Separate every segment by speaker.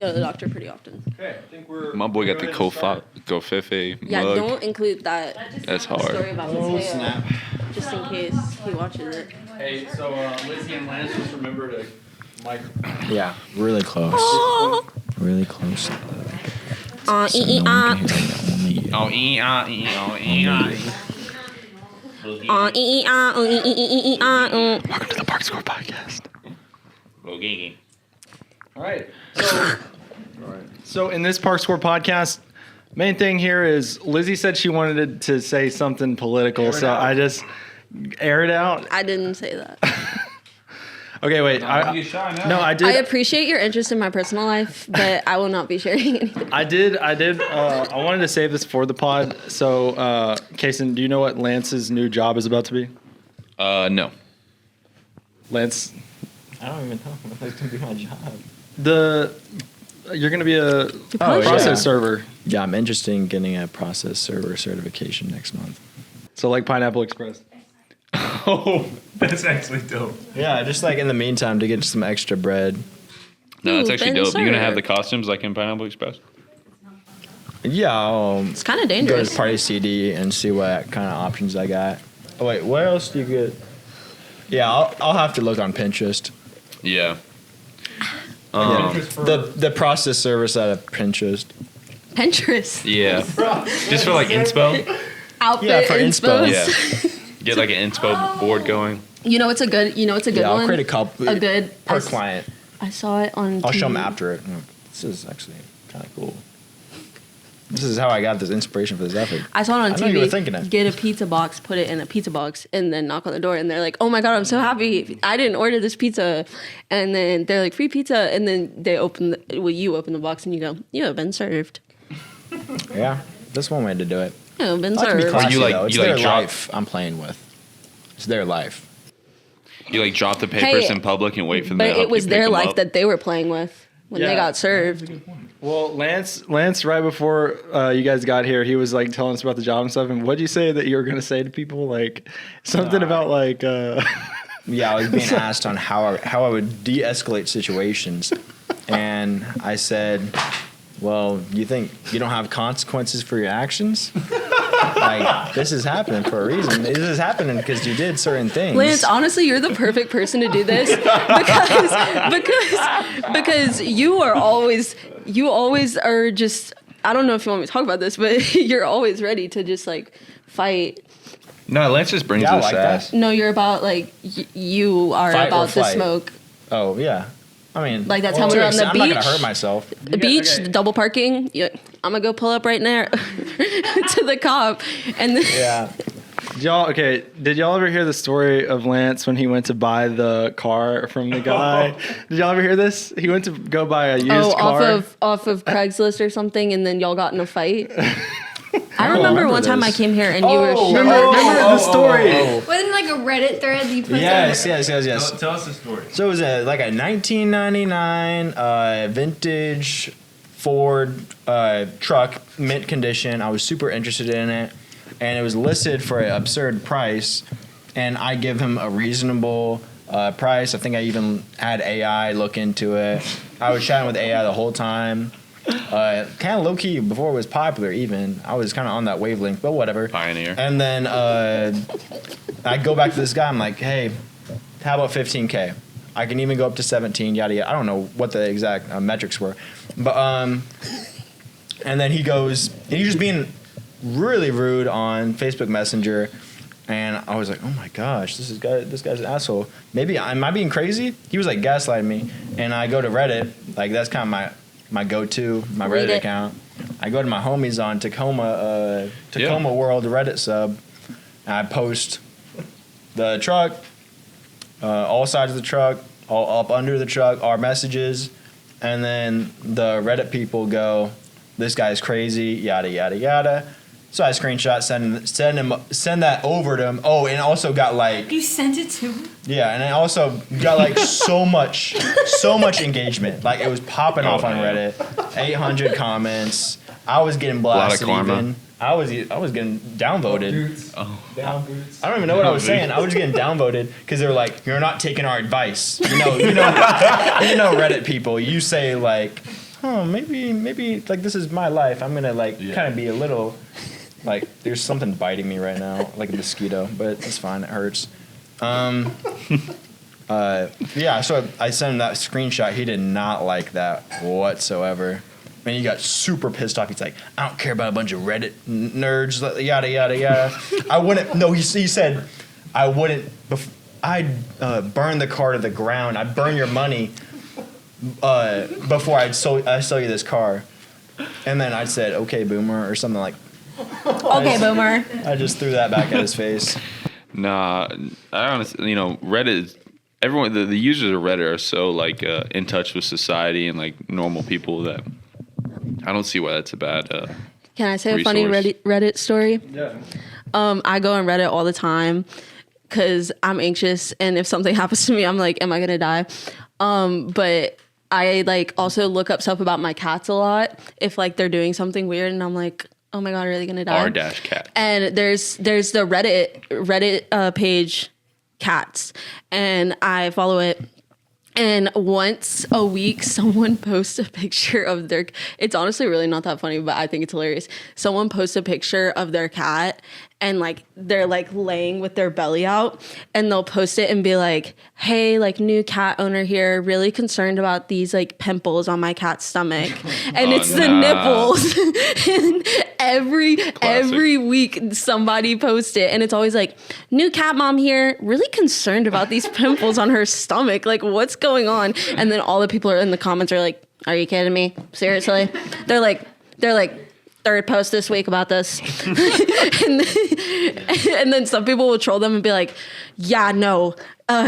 Speaker 1: Go to the doctor pretty often.
Speaker 2: Okay, I think we're.
Speaker 3: My boy got the Kofefe
Speaker 1: Yeah,
Speaker 3: mug.
Speaker 1: don't include that.
Speaker 3: That's
Speaker 1: story
Speaker 3: hard.
Speaker 1: about Mateo, just in case he watches it.
Speaker 2: Hey, so Lizzie and Lance, just remember to mic.
Speaker 4: Yeah, really close. Really close. So no one can hear me, only you.
Speaker 3: Welcome to the Park Score Podcast.
Speaker 2: All right. So in this Park Score podcast, main thing here is Lizzie said she wanted to say something political, so I just air it out.
Speaker 1: I didn't say that.
Speaker 2: Okay, wait. I did.
Speaker 1: I appreciate your interest in my personal life, but I will not be sharing anything.
Speaker 2: I did. I wanted to save this for the pod. So, Cason, do you know what Lance's new job is about to be?
Speaker 3: No.
Speaker 2: Lance,
Speaker 4: I don't even know if that's going to be my job.
Speaker 2: you're going to be a
Speaker 4: Oh,
Speaker 2: process
Speaker 4: yeah.
Speaker 2: server.
Speaker 4: Yeah, I'm interested in getting a process server certification next month.
Speaker 2: So like Pineapple Express.
Speaker 3: Oh, that's actually dope.
Speaker 4: Yeah, just like in the meantime to get some extra bread.
Speaker 3: No, that's
Speaker 1: Ooh,
Speaker 3: actually
Speaker 1: Ben
Speaker 3: dope. You're gonna have
Speaker 1: Sir.
Speaker 3: the costumes like in Pineapple Express?
Speaker 4: Yeah, I'll
Speaker 1: It's kind of
Speaker 4: go
Speaker 1: dangerous.
Speaker 4: to Party CD and see what kind of options I got. Oh wait, what else do you get? Yeah, I'll have to look on Pinterest.
Speaker 3: Yeah.
Speaker 4: The process service out of Pinterest.
Speaker 1: Pinterest.
Speaker 3: Yeah. Just for like inspo?
Speaker 1: Outfit
Speaker 4: Yeah, for inspo.
Speaker 1: inspos.
Speaker 3: Yeah. Get like an inspo board going.
Speaker 1: You know it's a good. You know it's a good
Speaker 4: Yeah,
Speaker 1: one.
Speaker 4: I'll create a couple
Speaker 1: A good
Speaker 4: per client.
Speaker 1: I saw it on.
Speaker 4: I'll show them
Speaker 1: TV.
Speaker 4: after it. This is actually kind of cool. This is how I got this inspiration for this effort.
Speaker 1: I saw it on
Speaker 4: I
Speaker 1: TV.
Speaker 4: know you were thinking it.
Speaker 1: Get a pizza box, put it in a pizza box, and then knock on the door. And they're like, "Oh my god, I'm so happy! I didn't order this pizza." And then they're like, "Free pizza!" And then they open. You open the box and you go, "You have been served.
Speaker 4: Yeah, that's one way to do it.
Speaker 1: You have been
Speaker 4: I like to be
Speaker 1: served."
Speaker 4: classy,
Speaker 3: You like-
Speaker 4: though. It's
Speaker 3: you like
Speaker 4: their
Speaker 3: drop-
Speaker 4: life I'm playing with. It's their life.
Speaker 3: You like drop the papers
Speaker 1: Hey,
Speaker 3: in public and wait for them
Speaker 1: But
Speaker 3: to help
Speaker 1: it was
Speaker 3: you pick
Speaker 1: their
Speaker 3: them
Speaker 1: life
Speaker 3: up.
Speaker 1: that they were playing with when they
Speaker 2: Yeah.
Speaker 1: got served.
Speaker 2: Well, Lance, right before you guys got here, he was like telling us about the job and stuff. And what'd you say that you were gonna say to people? Like something about like.
Speaker 4: Yeah, I was being asked on how I would de-escalate situations, and I said, "Well, you think you don't have consequences for your actions? Like this is happening for a reason. This is happening because you did certain things."
Speaker 1: Lance, honestly, you're the perfect person to do this because you always are just. I don't know if you want me to talk about this, but you're always ready to just like fight.
Speaker 3: No, Lance just brings
Speaker 4: Yeah, I
Speaker 3: the
Speaker 4: like
Speaker 3: sass.
Speaker 1: No, you're about like you are
Speaker 4: Fight or
Speaker 1: about the
Speaker 4: flight.
Speaker 1: smoke.
Speaker 4: Oh yeah, I mean,
Speaker 1: Like that time
Speaker 4: to
Speaker 1: we were on
Speaker 4: an
Speaker 1: the
Speaker 4: extent, I'm not
Speaker 1: beach.
Speaker 4: gonna hurt myself.
Speaker 1: The beach,
Speaker 2: okay.
Speaker 1: double parking. I'm gonna go pull up right there to the cop, and then
Speaker 4: Yeah.
Speaker 2: Did y'all ever hear the story of Lance when he went to buy the car from the guy? Did y'all ever hear this? He went to go buy a used car.
Speaker 1: off of Craigslist or something, and then y'all got in a fight. I remember one time I
Speaker 4: this.
Speaker 1: came here and you were
Speaker 2: Remember the story?
Speaker 5: Wasn't like a Reddit thread you put
Speaker 4: Yes.
Speaker 3: Tell us the story.
Speaker 4: So it was like a 1999 vintage Ford truck, mint condition. I was super interested in it, and it was listed for an absurd price. And I give him a reasonable price. I think I even had AI look into it. I was chatting with AI the whole time. Kind of low key before it was popular. Even I was kind of on that wavelength, but whatever.
Speaker 3: Pioneer.
Speaker 4: And then I go back to this guy. I'm like, hey, how about 15K? I can even go up to 17. Yada yada. I don't know what the exact metrics were, but and then he goes, and he's just being really rude on Facebook Messenger. And I was like, oh my gosh, this guy's an asshole. Maybe am I being crazy? He was like gaslighting me. And I go to Reddit, like that's kind of my go-to, my
Speaker 1: Read
Speaker 4: Reddit
Speaker 1: it.
Speaker 4: account. I go to my homies on Tacoma World Reddit sub, and I post the truck, all sides of the truck, all up under the truck, our messages, and then the Reddit people go, this guy's crazy, yada yada yada. So I screenshot, send that over to him. Oh, and also got like
Speaker 5: You sent it to him?
Speaker 4: yeah, and I also got like so much engagement. Like it was popping off on
Speaker 3: man.
Speaker 4: Reddit. 800 comments. I was getting
Speaker 3: lot of
Speaker 4: blasted
Speaker 3: karma.
Speaker 4: even. I was getting downvoted.
Speaker 3: Oh.
Speaker 4: I don't even know what I was saying. I was getting downvoted because they were like, "You're not taking our advice." You know Reddit people. You say like, oh, maybe like this is my life. I'm gonna like kind of be a little like there's something biting me right now, like a mosquito, but it's fine. It hurts. Yeah, so I sent him that screenshot. He did not like that whatsoever. And he got super pissed off. He's like, I don't care about a bunch of Reddit nerds, yada, yada, yada. I wouldn't, no, he said, I wouldn't, I'd burn the car to the ground. I'd burn your money before I'd sell you this car. And then I said, okay, boomer, or something like.
Speaker 5: Okay, boomer.
Speaker 4: I just threw that back at his face.
Speaker 3: Nah, I honestly, Reddit is, everyone, the users of Reddit are so like in touch with society and like normal people that I don't see why that's a bad
Speaker 1: Can I say a funny
Speaker 3: resource.
Speaker 1: Reddit story?
Speaker 2: Yeah.
Speaker 1: I go on Reddit all the time because I'm anxious, and if something happens to me, I'm like, am I gonna die? But I like also look up stuff about my cats a lot if like they're doing something weird, and I'm like, oh my god, are they gonna die?
Speaker 3: R-cat.
Speaker 1: And there's the Reddit page cats, and I follow it. And once a week, someone posts a picture of their. It's honestly really not that funny, but I think it's hilarious. Someone posts a picture of their cat, and like they're like laying with their belly out, and they'll post it and be like, "Hey, like new cat owner here, really concerned about these like pimples on my cat's stomach," and it's the nipples. And every week somebody posts it, and it's always like, "New cat mom here, really concerned about these pimples on her stomach. Like, what's going on?" And then all the people are in the comments are like, "Are you kidding me? Seriously?" They're like, third post this week about this. and then some people will troll them and be like, yeah, no,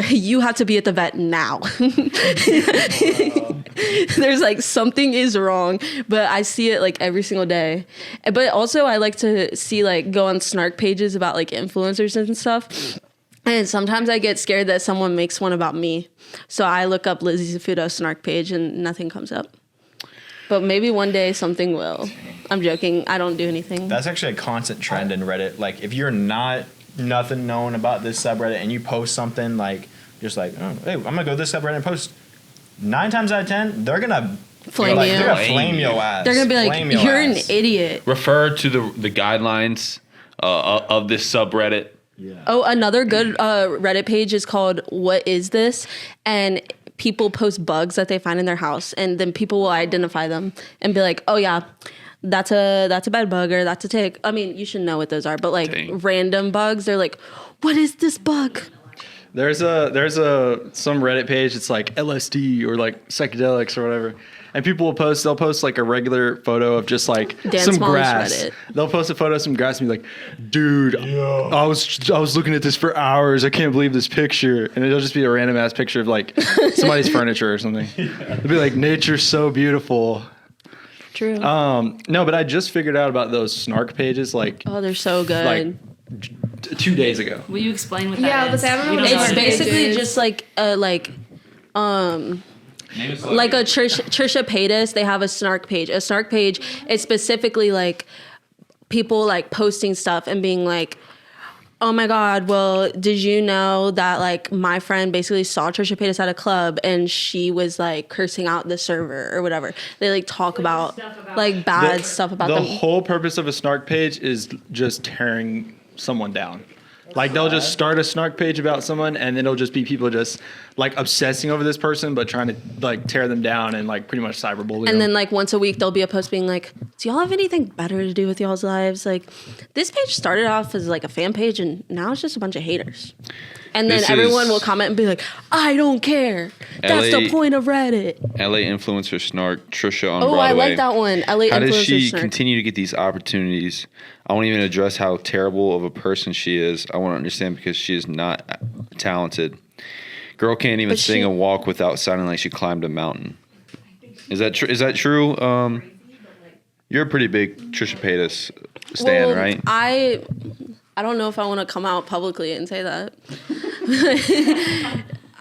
Speaker 1: you have to be at the vet now. There's like something is wrong, but I see it like every single day. But also I like to see like go on snark pages about like influencers and stuff. And sometimes I get scared that someone makes one about me. So I look up Lizzie Zafuto snark page and nothing comes up. But maybe one day something will. I'm joking. I don't do anything.
Speaker 4: That's actually a constant trend in Reddit. Like, if you're nothing known about this subreddit and you post something like, just like, oh, hey, I'm gonna go to this subreddit and post. 9 times out of 10, they're gonna
Speaker 1: Flame you.
Speaker 4: They're gonna flame your ass.
Speaker 1: They're gonna be like, you're an idiot.
Speaker 3: Refer to the guidelines of this subreddit.
Speaker 4: Yeah.
Speaker 1: Oh, another good Reddit page is called What Is This? And people post bugs that they find in their house, and then people will identify them and be like, oh yeah, that's a bed bug, or that's a tick. I mean, you should know what those are, but like random bugs, they're like, what is this bug?
Speaker 2: There's some Reddit page. It's like LSD or like psychedelics or whatever. And people will they'll post like a regular photo of just like
Speaker 1: Dan
Speaker 2: some
Speaker 1: Small's
Speaker 2: grass.
Speaker 1: Reddit.
Speaker 2: They'll post a photo of some grass and be like, dude, I was looking at this for hours. I can't believe this picture. And it'll just be a random ass picture of like somebody's furniture or something. It'll be like, nature's so beautiful.
Speaker 1: True.
Speaker 2: No, but I just figured out about those snark pages like
Speaker 1: Oh, they're so good.
Speaker 2: like 2 days ago.
Speaker 6: Will you explain what that
Speaker 5: Yeah,
Speaker 6: is?
Speaker 5: but I don't know
Speaker 6: We
Speaker 5: what
Speaker 1: It's
Speaker 5: Snark
Speaker 1: basically
Speaker 5: pages.
Speaker 1: just like like a Trisha Paytas. They have a snark page. A snark page is specifically like people like posting stuff and being like, oh my God, well, did you know that like my friend basically saw Trisha Paytas at a club and she was like cursing out the server or whatever. They like talk about like bad stuff about
Speaker 2: the
Speaker 1: them.
Speaker 2: whole purpose of a snark page is just tearing someone down. Like they'll just start a snark page about someone, and it'll just be people just like obsessing over this person, but trying to like tear them down and like pretty much cyberbully them.
Speaker 1: And then like once a week there'll be a post being like, do y'all have anything better to do with y'all's lives? Like this page started off as like a fan page and now it's just a bunch of haters. And then
Speaker 3: This
Speaker 1: everyone
Speaker 3: is-
Speaker 1: will comment and be like, I don't care. That's the
Speaker 3: LA
Speaker 1: point of Reddit.
Speaker 3: LA influencer snark Trisha on
Speaker 1: Oh,
Speaker 3: Broadway.
Speaker 1: I like that one. LA
Speaker 3: How does
Speaker 1: influencer
Speaker 3: she
Speaker 1: snark.
Speaker 3: continue to get these opportunities? I won't even address how terrible of a person she is. I want to understand because she is not talented. Girl can't even
Speaker 1: But
Speaker 3: sing
Speaker 1: she-
Speaker 3: a walk without sounding like she climbed a mountain. Is that true? Is that true? You're a pretty big Trisha Paytas stan,
Speaker 1: Well,
Speaker 3: right?
Speaker 1: I don't know if I want to come out publicly and say that.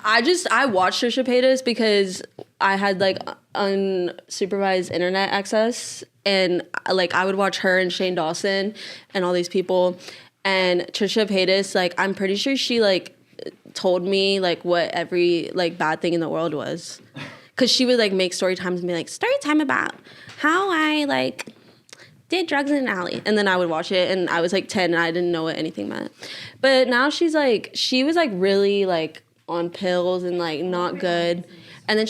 Speaker 1: I watched Trisha Paytas because I had like unsupervised internet access, and like I would watch her and Shane Dawson and all these people, and Trisha Paytas, like I'm pretty sure she like told me like what every like bad thing in the world was. because she would like make story times and be like, story time about how I like did drugs in an alley. And then I would watch it, and I was like 10 and I didn't know what anything meant. But now she was like really like on pills and like not good. And then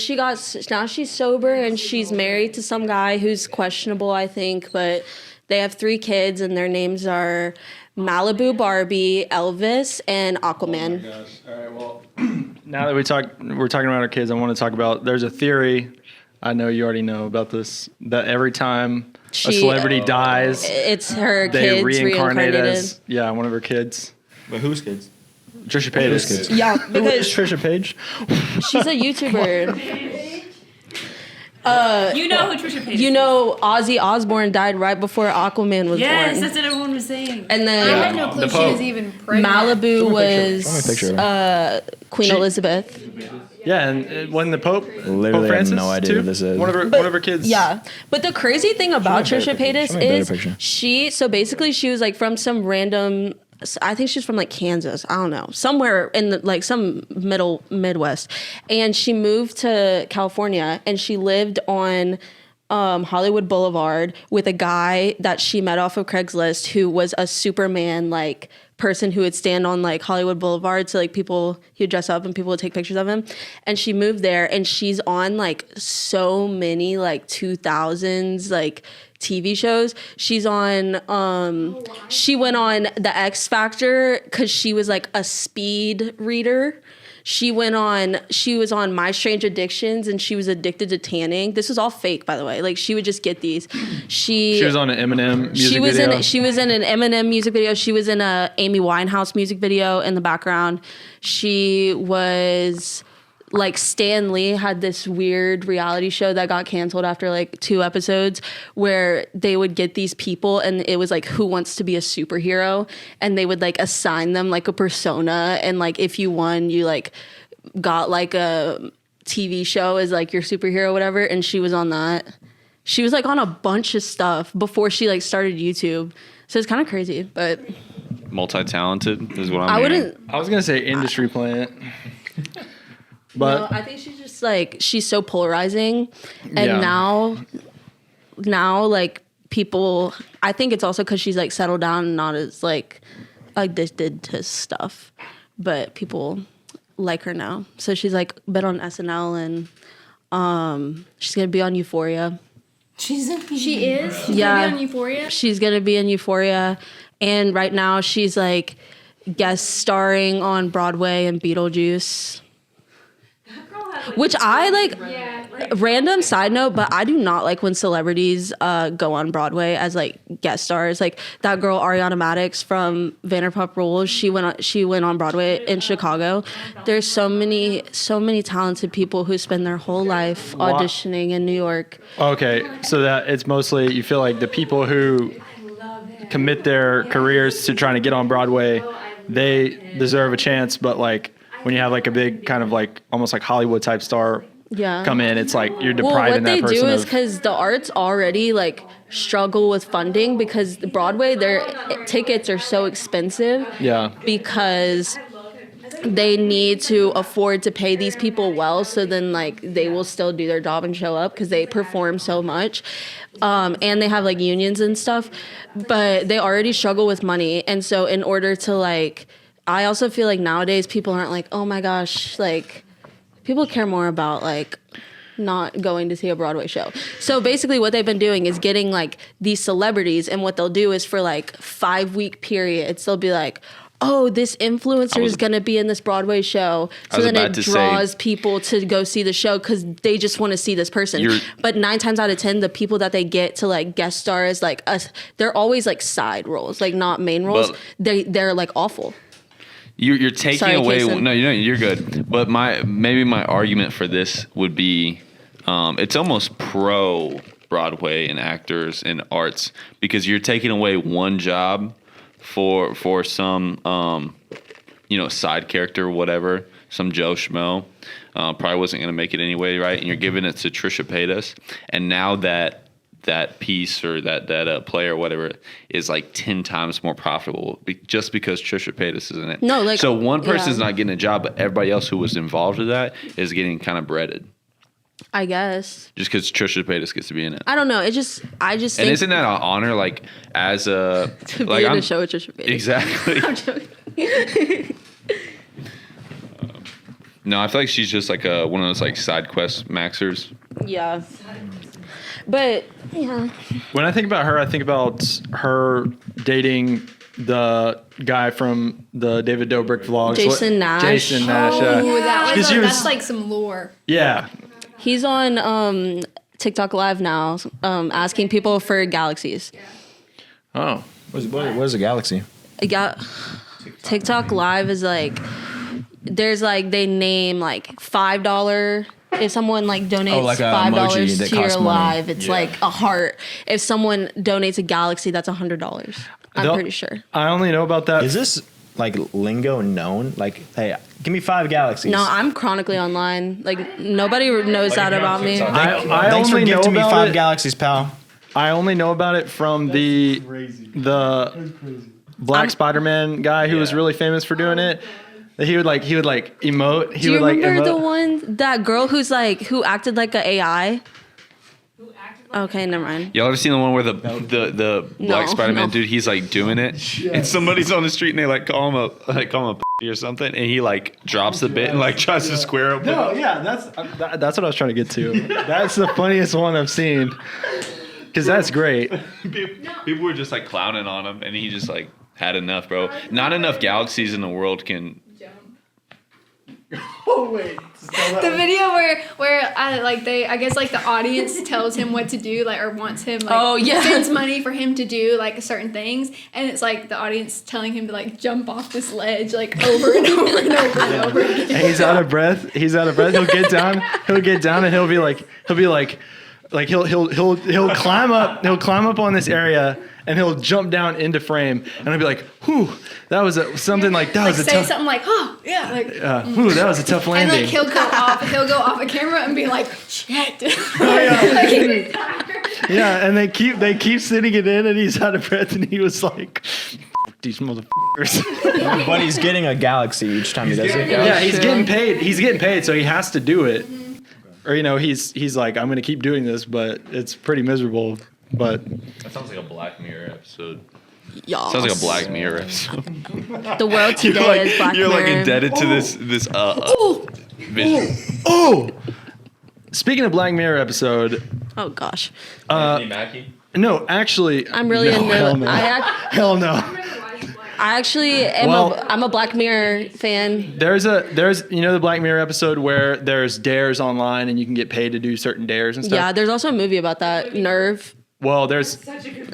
Speaker 1: now she's sober and she's married to some guy who's questionable, I think, but they have 3 kids and their names are Malibu Barbie, Elvis, and Aquaman.
Speaker 2: Oh my gosh. All right, well, now that we're talking about our kids, I want to talk about, there's a theory, I know you already know about this, that every time a celebrity dies,
Speaker 1: it's her
Speaker 2: they
Speaker 1: kids
Speaker 2: reincarnate
Speaker 1: reincarnated.
Speaker 2: as, one of her kids.
Speaker 4: But whose kids?
Speaker 2: Trisha Paytas.
Speaker 4: kids?
Speaker 1: Yeah,
Speaker 4: Who is
Speaker 1: because
Speaker 4: Trisha Page?
Speaker 1: she's a YouTuber.
Speaker 5: You know who Trisha Paytas is.
Speaker 1: You know, Ozzy Osbourne died right before Aquaman was
Speaker 5: Yes,
Speaker 1: born.
Speaker 5: that's what everyone was saying.
Speaker 1: And
Speaker 6: I had
Speaker 1: then
Speaker 6: no clue
Speaker 2: The
Speaker 6: she
Speaker 2: Pope.
Speaker 6: was even pregnant.
Speaker 1: Malibu
Speaker 4: Show me a
Speaker 1: was
Speaker 4: picture of her.
Speaker 1: Queen Elizabeth.
Speaker 2: Yeah, and when the Pope,
Speaker 4: Literally
Speaker 2: Pope
Speaker 4: have
Speaker 2: Francis,
Speaker 4: no idea
Speaker 2: too,
Speaker 4: who this is.
Speaker 2: one of her kids.
Speaker 1: Yeah, but the crazy thing about
Speaker 4: Show me a
Speaker 1: Trisha
Speaker 4: better picture.
Speaker 1: Paytas
Speaker 4: Show me a better
Speaker 1: is
Speaker 4: picture.
Speaker 1: she was like from some random, I think she's from like Kansas, I don't know, somewhere in the, like some Midwest, and she moved to California and she lived on Hollywood Boulevard with a guy that she met off of Craigslist who was a Superman like person who would stand on like Hollywood Boulevard, so like he would dress up and people would take pictures of him. And she moved there and she's on like so many like 2000s like TV shows. She's on she went on The X Factor because she was like a speed reader. She was on My Strange Addictions and she was addicted to tanning. This was all fake, by the way. Like she would just get these. She
Speaker 2: was on an Eminem music video.
Speaker 1: She was in an Eminem music video. She was in a Amy Winehouse music video in the background. She was like Stan Lee had this weird reality show that got canceled after like 2 episodes where they would get these people and it was like who wants to be a superhero, and they would like assign them like a persona, and like if you won you like got like a TV show as like your superhero, whatever. And she was on that. She was like on a bunch of stuff before she like started YouTube. So it's kind of crazy, but
Speaker 3: Multi-talented is what I'm
Speaker 1: I
Speaker 3: hearing.
Speaker 1: wouldn't.
Speaker 2: I was gonna say industry plant, but
Speaker 1: No, I think she's just like she's so polarizing, and
Speaker 2: Yeah.
Speaker 1: now like people. I think it's also because she's like settled down and not as like addicted to stuff, but people like her now. So she's like been on SNL and she's gonna be on Euphoria.
Speaker 6: She is? She's
Speaker 1: Yeah.
Speaker 6: gonna be on Euphoria?
Speaker 1: She's gonna be in Euphoria, and right now she's like guest starring on Broadway and Beetlejuice. Which I like.
Speaker 6: Yeah.
Speaker 1: Random side note, but I do not like when celebrities go on Broadway as like guest stars. Like that girl Ariana Madix from Vanderpump Rules, she went on Broadway in Chicago. There's so many talented people who spend their whole life auditioning in New York.
Speaker 2: okay, so that it's mostly you feel like the people who commit their careers to trying to get on Broadway, they deserve a chance, but like when you have like a big kind of like almost like Hollywood type star come in, it's like you're
Speaker 1: Well,
Speaker 2: depriving
Speaker 1: what
Speaker 2: that
Speaker 1: they
Speaker 2: person
Speaker 1: do is
Speaker 2: of.
Speaker 1: because the arts already like struggle with funding because the Broadway, their tickets are so expensive.
Speaker 2: Yeah.
Speaker 1: Because they need to afford to pay these people well, so then like they will still do their job and show up because they perform so much, and they have like unions and stuff, but they already struggle with money. And so in order to like, I also feel like nowadays people aren't like, oh my gosh, like people care more about like not going to see a Broadway show. So basically what they've been doing is getting like these celebrities, and what they'll do is for like 5-week periods, they'll be like, oh, this influencer is going to be in this Broadway show. So then it draws people to go see the show because they just want to see this person. But 9 times out of 10, the people that they get to like guest stars, like us, they're always like side roles, like not main roles. They're like awful.
Speaker 3: You're taking
Speaker 1: Sorry,
Speaker 3: away.
Speaker 1: Cason.
Speaker 3: No, you're good. But maybe my argument for this would be, it's almost pro Broadway and actors and arts because you're taking away one job for some side character or whatever, some Joe Schmo, probably wasn't going to make it anyway, right? And you're giving it to Trisha Paytas, and now that piece or that play or whatever is like 10 times more profitable just because Trisha Paytas is in it.
Speaker 1: No, like
Speaker 3: so one person's not getting a job, but everybody else who was involved with that is getting kind of breaded.
Speaker 1: I guess.
Speaker 3: Just because Trisha Paytas gets to be in it.
Speaker 1: I don't know. I just
Speaker 3: And
Speaker 1: think
Speaker 3: isn't that an honor? Like as a
Speaker 1: to
Speaker 3: like
Speaker 1: be in
Speaker 3: I'm
Speaker 1: a show with Trisha Paytas.
Speaker 3: exactly.
Speaker 1: I'm joking.
Speaker 3: No, I feel like she's just like one of those like side quest maxers.
Speaker 1: Yeah. But yeah.
Speaker 2: When I think about her, I think about her dating the guy from the David Dobrik vlogs.
Speaker 1: Jason Nash.
Speaker 2: Jason Nash.
Speaker 5: Oh,
Speaker 2: Yeah. 'Cause she was-
Speaker 5: that's like some lore.
Speaker 2: Yeah.
Speaker 1: He's on TikTok Live now, asking people for galaxies.
Speaker 2: Oh.
Speaker 4: What is a galaxy?
Speaker 1: TikTok Live is like, there's like, they name like $5. If someone like donates
Speaker 4: like a
Speaker 1: $5
Speaker 4: emoji that
Speaker 1: to your
Speaker 4: costs money.
Speaker 1: live, it's like a heart. If someone donates a galaxy, that's $100. I'm
Speaker 2: They'll-
Speaker 1: pretty sure.
Speaker 2: I only know about that.
Speaker 4: Is this like lingo known? Like, hey, give me 5 galaxies.
Speaker 1: No, I'm chronically online. Like nobody knows that about me.
Speaker 2: I
Speaker 4: Thanks for
Speaker 2: only know
Speaker 4: gifting me
Speaker 2: about
Speaker 4: 5
Speaker 2: it.
Speaker 4: galaxies, pal.
Speaker 2: I only know about it from the Black Spider-Man guy who was really famous for doing it. He would like emote. He
Speaker 1: Do you
Speaker 2: would like
Speaker 1: remember the
Speaker 2: emote.
Speaker 1: one, that girl who acted like an AI? Okay, never mind.
Speaker 3: Y'all ever seen the one where the Black Spider-Man
Speaker 1: no.
Speaker 3: dude, he's like doing it, and somebody's on the street and they like call him a p- or something, and he like drops the bit and like tries to square up.
Speaker 2: No, yeah, that's what I was trying to get to. That's the funniest one I've seen. Because that's great.
Speaker 3: People were just like clowning on him, and he just like had enough, bro. Not enough galaxies in the world can.
Speaker 5: The video where I guess like the audience tells him what to do, like, or wants him, like,
Speaker 1: Oh, yeah.
Speaker 5: sends money for him to do like certain things, and it's like the audience telling him to like jump off this ledge like over and over and over and over again.
Speaker 2: And he's out of breath. He'll get down, and he'll be like he'll climb up on this area, and he'll jump down into frame, and he'll be like, whew, that was something like that
Speaker 5: Like
Speaker 2: was a
Speaker 5: say
Speaker 2: tough,
Speaker 5: something like, oh yeah, like,
Speaker 2: whew, that was a tough
Speaker 5: and
Speaker 2: landing.
Speaker 5: like he'll go off a camera and be like, shit.
Speaker 2: Yeah, and they keep sitting it in, and he's out of breath, and he was like, these motherfuckers.
Speaker 4: But he's getting a galaxy each time he does it.
Speaker 2: Yeah, he's getting paid. He's getting paid, so he has to do it. Or he's like, I'm gonna keep doing this, but it's pretty miserable. But
Speaker 3: That sounds like a Black Mirror episode.
Speaker 1: Y'all.
Speaker 3: Sounds like a Black Mirror episode.
Speaker 1: The world today is Black
Speaker 3: you're like
Speaker 1: Mirror.
Speaker 3: indebted to this vision.
Speaker 2: oh, speaking of Black Mirror episode,
Speaker 1: Oh gosh.
Speaker 3: Anthony Mackie.
Speaker 2: no, actually,
Speaker 1: I'm really
Speaker 2: no,
Speaker 1: into
Speaker 2: hell no. Hell no.
Speaker 1: I actually am
Speaker 2: Well-
Speaker 1: I'm a Black Mirror fan.
Speaker 2: There's the Black Mirror episode where there's dares online and you can get paid to do certain dares and stuff.
Speaker 1: Yeah, there's also a movie about that. Nerve.
Speaker 2: Well, there's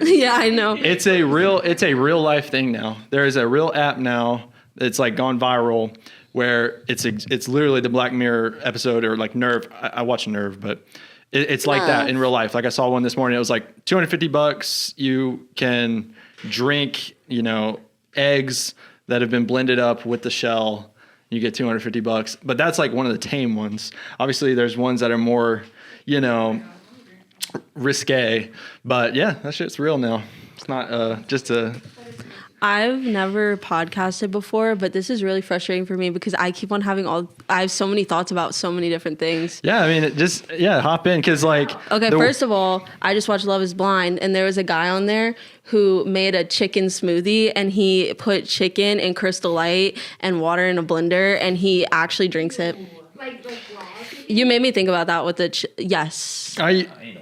Speaker 1: Yeah, I know.
Speaker 2: it's a real life thing now. There is a real app now that's like gone viral where it's literally the Black Mirror episode, or like Nerve. I watch Nerve, but it's like that in real life. Like I saw one this morning. It was like $250. You can drink, eggs that have been blended up with the shell. You get $250. But that's like one of the tame ones. Obviously, there's ones that are more, risque. But yeah, that shit's real now. It's not just a.
Speaker 1: I've never podcasted before, but this is really frustrating for me because I keep on I have so many thoughts about so many different things.
Speaker 2: Yeah, I mean, hop in because like.
Speaker 1: Okay, first of all, I just watched Love is Blind, and there was a guy on there who made a chicken smoothie, and he put chicken and Crystal Light and water in a blender, and he actually drinks it. You made me think about that with the yes.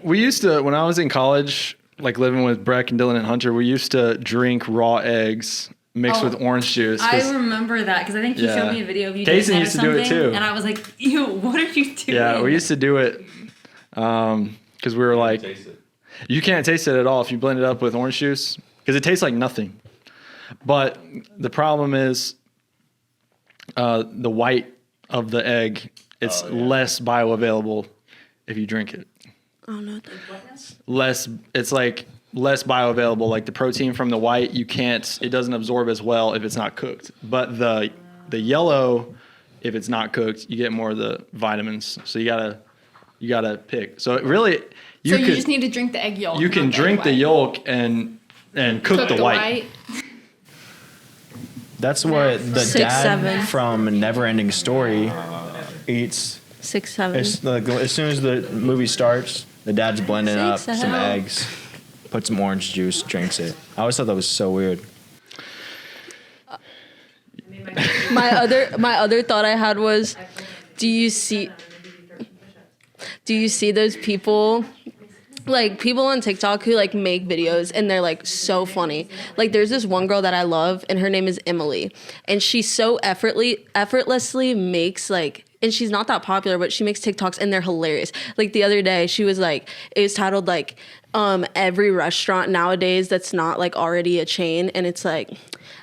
Speaker 2: We used to, when I was in college, like living with Breck and Dylan and Hunter, we used to drink raw eggs mixed with orange juice.
Speaker 6: I remember that because I think you
Speaker 2: Yeah.
Speaker 6: showed me a video of you
Speaker 2: Cason
Speaker 6: doing that
Speaker 2: used
Speaker 6: or
Speaker 2: to do it
Speaker 6: something,
Speaker 2: too.
Speaker 6: and I was like, "Ew, what are you doing?"
Speaker 2: Yeah, we used to do it because we were like, you can't taste it at all if you blend it up with orange juice because it tastes like nothing. But the problem is the white of the egg, it's less bioavailable if you drink it.
Speaker 1: Oh no.
Speaker 2: It's like less bioavailable. Like the protein from the white, it doesn't absorb as well if it's not cooked. But the yellow, if it's not cooked, you get more of the vitamins. So you gotta pick. So it really,
Speaker 5: You just need to drink the egg yolk.
Speaker 2: you can
Speaker 5: not the
Speaker 2: drink
Speaker 5: egg
Speaker 2: the
Speaker 5: white.
Speaker 2: yolk and cook the white.
Speaker 4: That's what the
Speaker 1: 6,
Speaker 4: dad
Speaker 1: 7.
Speaker 4: from Neverending Story eats
Speaker 1: 6, 7.
Speaker 4: It's like, as soon as the movie starts, the dad's blending up
Speaker 1: 6,
Speaker 4: some
Speaker 1: 7.
Speaker 4: eggs, put some orange juice, drinks it. I always thought that was so weird.
Speaker 1: My other thought I had was, do you see those people, like people on TikTok who like make videos and they're like so funny? Like there's this one girl that I love and her name is Emily, and she so effortlessly makes like, and she's not that popular, but she makes TikToks and they're hilarious. Like the other day she was like, it was titled like every restaurant nowadays that's not like already a chain, and it's like,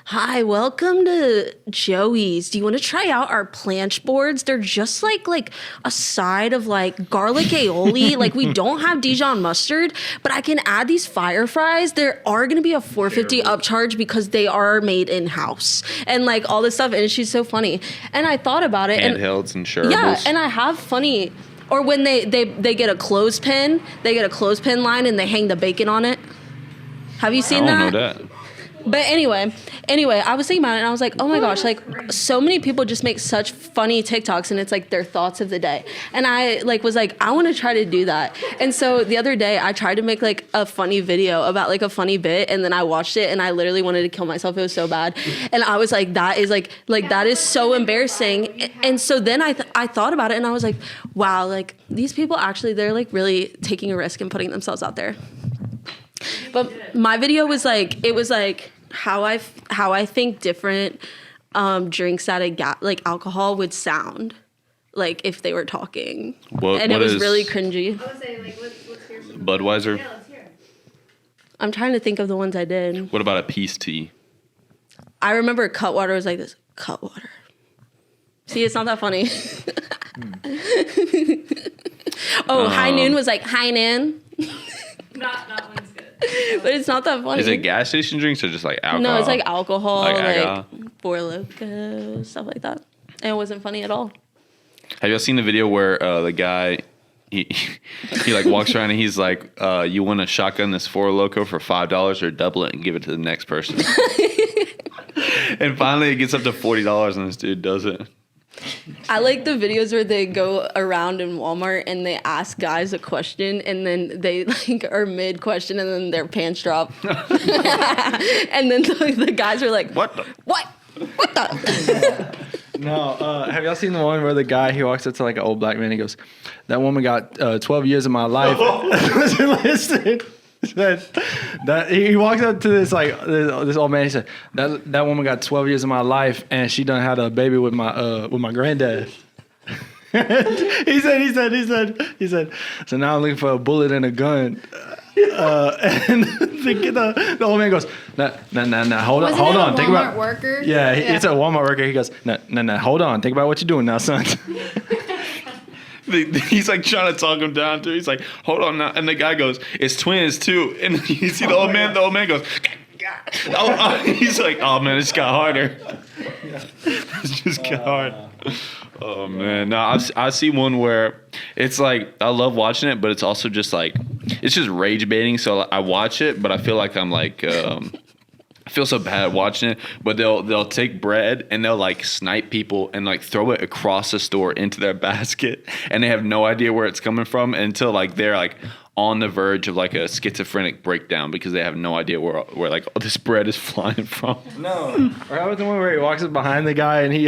Speaker 1: hi, welcome to Joey's. Do you want to try out our planch boards? They're just like a side of like garlic aioli. Like we don't have Dijon mustard, but I can add these fire fries. There are going to be a $4.50 upcharge because they are made in-house and like all this stuff. And she's so funny. And I thought about it.
Speaker 3: Handhelds and shareables.
Speaker 1: Yeah, and I have funny. Or when they get a clothespin, they get a clothespin line and they hang the bacon on it. Have you seen
Speaker 3: I don't
Speaker 1: that?
Speaker 3: know that.
Speaker 1: But anyway, I was thinking about it and I was like, oh my gosh, like so many people just make such funny TikToks and it's like their thoughts of the day. And I like was like, I want to try to do that. And so the other day I tried to make like a funny video about like a funny bit, and then I watched it and I literally wanted to kill myself. It was so bad. And I was like, that is that is so embarrassing. And so then I thought about it and I was like, wow, like these people actually, they're like really taking a risk and putting themselves out there. But my video was like, it was like how I think different drinks at like alcohol would sound like if they were talking. And it was really cringy.
Speaker 5: I would say, like, let's hear some.
Speaker 3: Budweiser.
Speaker 5: Yeah, let's hear it.
Speaker 1: I'm trying to think of the ones I did.
Speaker 3: What about a peace tea?
Speaker 1: I remember Cutwater was like this. Cutwater. See, it's not that funny. High Noon was like High Noon.
Speaker 6: Not one's good.
Speaker 1: But it's not that funny.
Speaker 3: Is it gas station drinks or just like alcohol?
Speaker 1: No, it's like alcohol,
Speaker 3: Like
Speaker 1: like
Speaker 3: alcohol?
Speaker 1: Four Loko, stuff like that. And it wasn't funny at all.
Speaker 3: Have y'all seen the video where the guy he like walks around and he's like, you want to shotgun this Four Loko for $5 or double it and give it to the next person? And finally it gets up to $40 and this dude does it.
Speaker 1: I like the videos where they go around in Walmart and they ask guys a question and then they like are mid question and then their pants drop. And then the guys are like,
Speaker 3: What the?
Speaker 1: What the?
Speaker 2: No, have y'all seen the one where the guy, he walks up to like an old black man, he goes, that woman got 12 years of my life. Listen. He walks up to this like this old man. He said that woman got 12 years of my life, and she done had a baby with my granddad. he said. So now I'm looking for a bullet and a gun. And the old man goes, no, hold
Speaker 5: Wasn't
Speaker 2: on,
Speaker 5: it a
Speaker 2: think
Speaker 5: Walmart
Speaker 2: about.
Speaker 5: worker?
Speaker 2: Yeah, it's a Walmart worker. He goes, no, hold on, think about what you're doing now, son.
Speaker 3: He's like trying to talk him down too. He's like, hold on now. And the guy goes, it's twins too. And you see the old man goes, he's like, oh man, it just got harder. It just got hard. Oh man. No, I see one where it's like, I love watching it, but it's also just like, it's just rage baiting. So I watch it, but I feel like I'm like, I feel so bad watching it, but they'll take bread and they'll like snipe people and like throw it across the store into their basket, and they have no idea where it's coming from until like they're like on the verge of like a schizophrenic breakdown because they have no idea where like this bread is flying from.
Speaker 2: No, or how about the one where he walks up behind the guy and he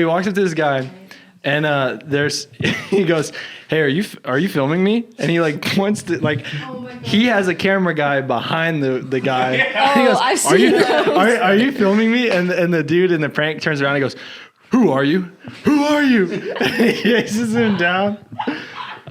Speaker 2: walks up to this guy and he goes, hey, are you filming me? And he like wants to like, he has a camera guy behind the guy.
Speaker 1: Oh,
Speaker 2: he goes,
Speaker 1: I've seen those.
Speaker 2: are you filming me? And the dude in the prank turns around and goes, who are you? Who are you? And he chases him down.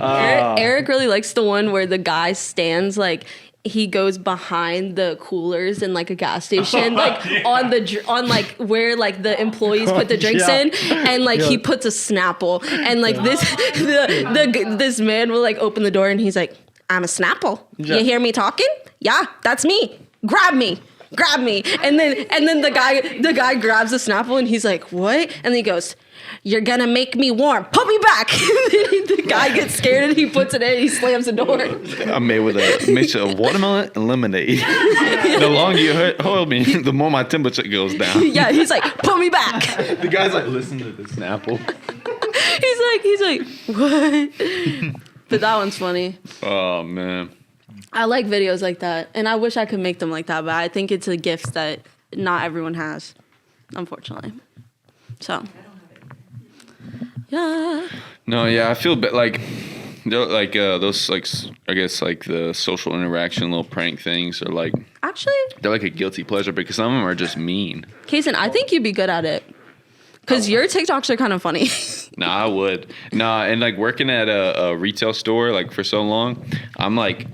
Speaker 1: Eric really likes the one where the guy stands like, he goes behind the coolers in like a gas station, on like where like the employees put the drinks in, and like he puts a Snapple, and like this man will like open the door and he's like, I'm a Snapple.
Speaker 2: Yeah.
Speaker 1: You hear me talking? Yeah, that's me. Grab me. And then the guy grabs the Snapple and he's like, what? And then he goes, you're gonna make me warm. Put me back. The guy gets scared and he puts it in and he slams the door.
Speaker 3: I'm made with a mixture of watermelon and lemonade. The longer you hold me, the more my temperature goes down.
Speaker 1: Yeah, he's like, put me back.
Speaker 3: The guy's like, listen to this Snapple.
Speaker 1: He's he's like, what? But that one's funny.
Speaker 3: Oh man.
Speaker 1: I like videos like that, and I wish I could make them like that, but I think it's a gift that not everyone has, unfortunately. So, yeah.
Speaker 3: No, yeah, I feel like those like I guess like the social interaction little prank things are like
Speaker 1: Actually,
Speaker 3: they're like a guilty pleasure because some of them are just mean.
Speaker 1: Cason, I think you'd be good at it. Because your TikToks are kind of funny.
Speaker 3: Nah, I would. Nah, and like working at a retail store like for so long, I'm like,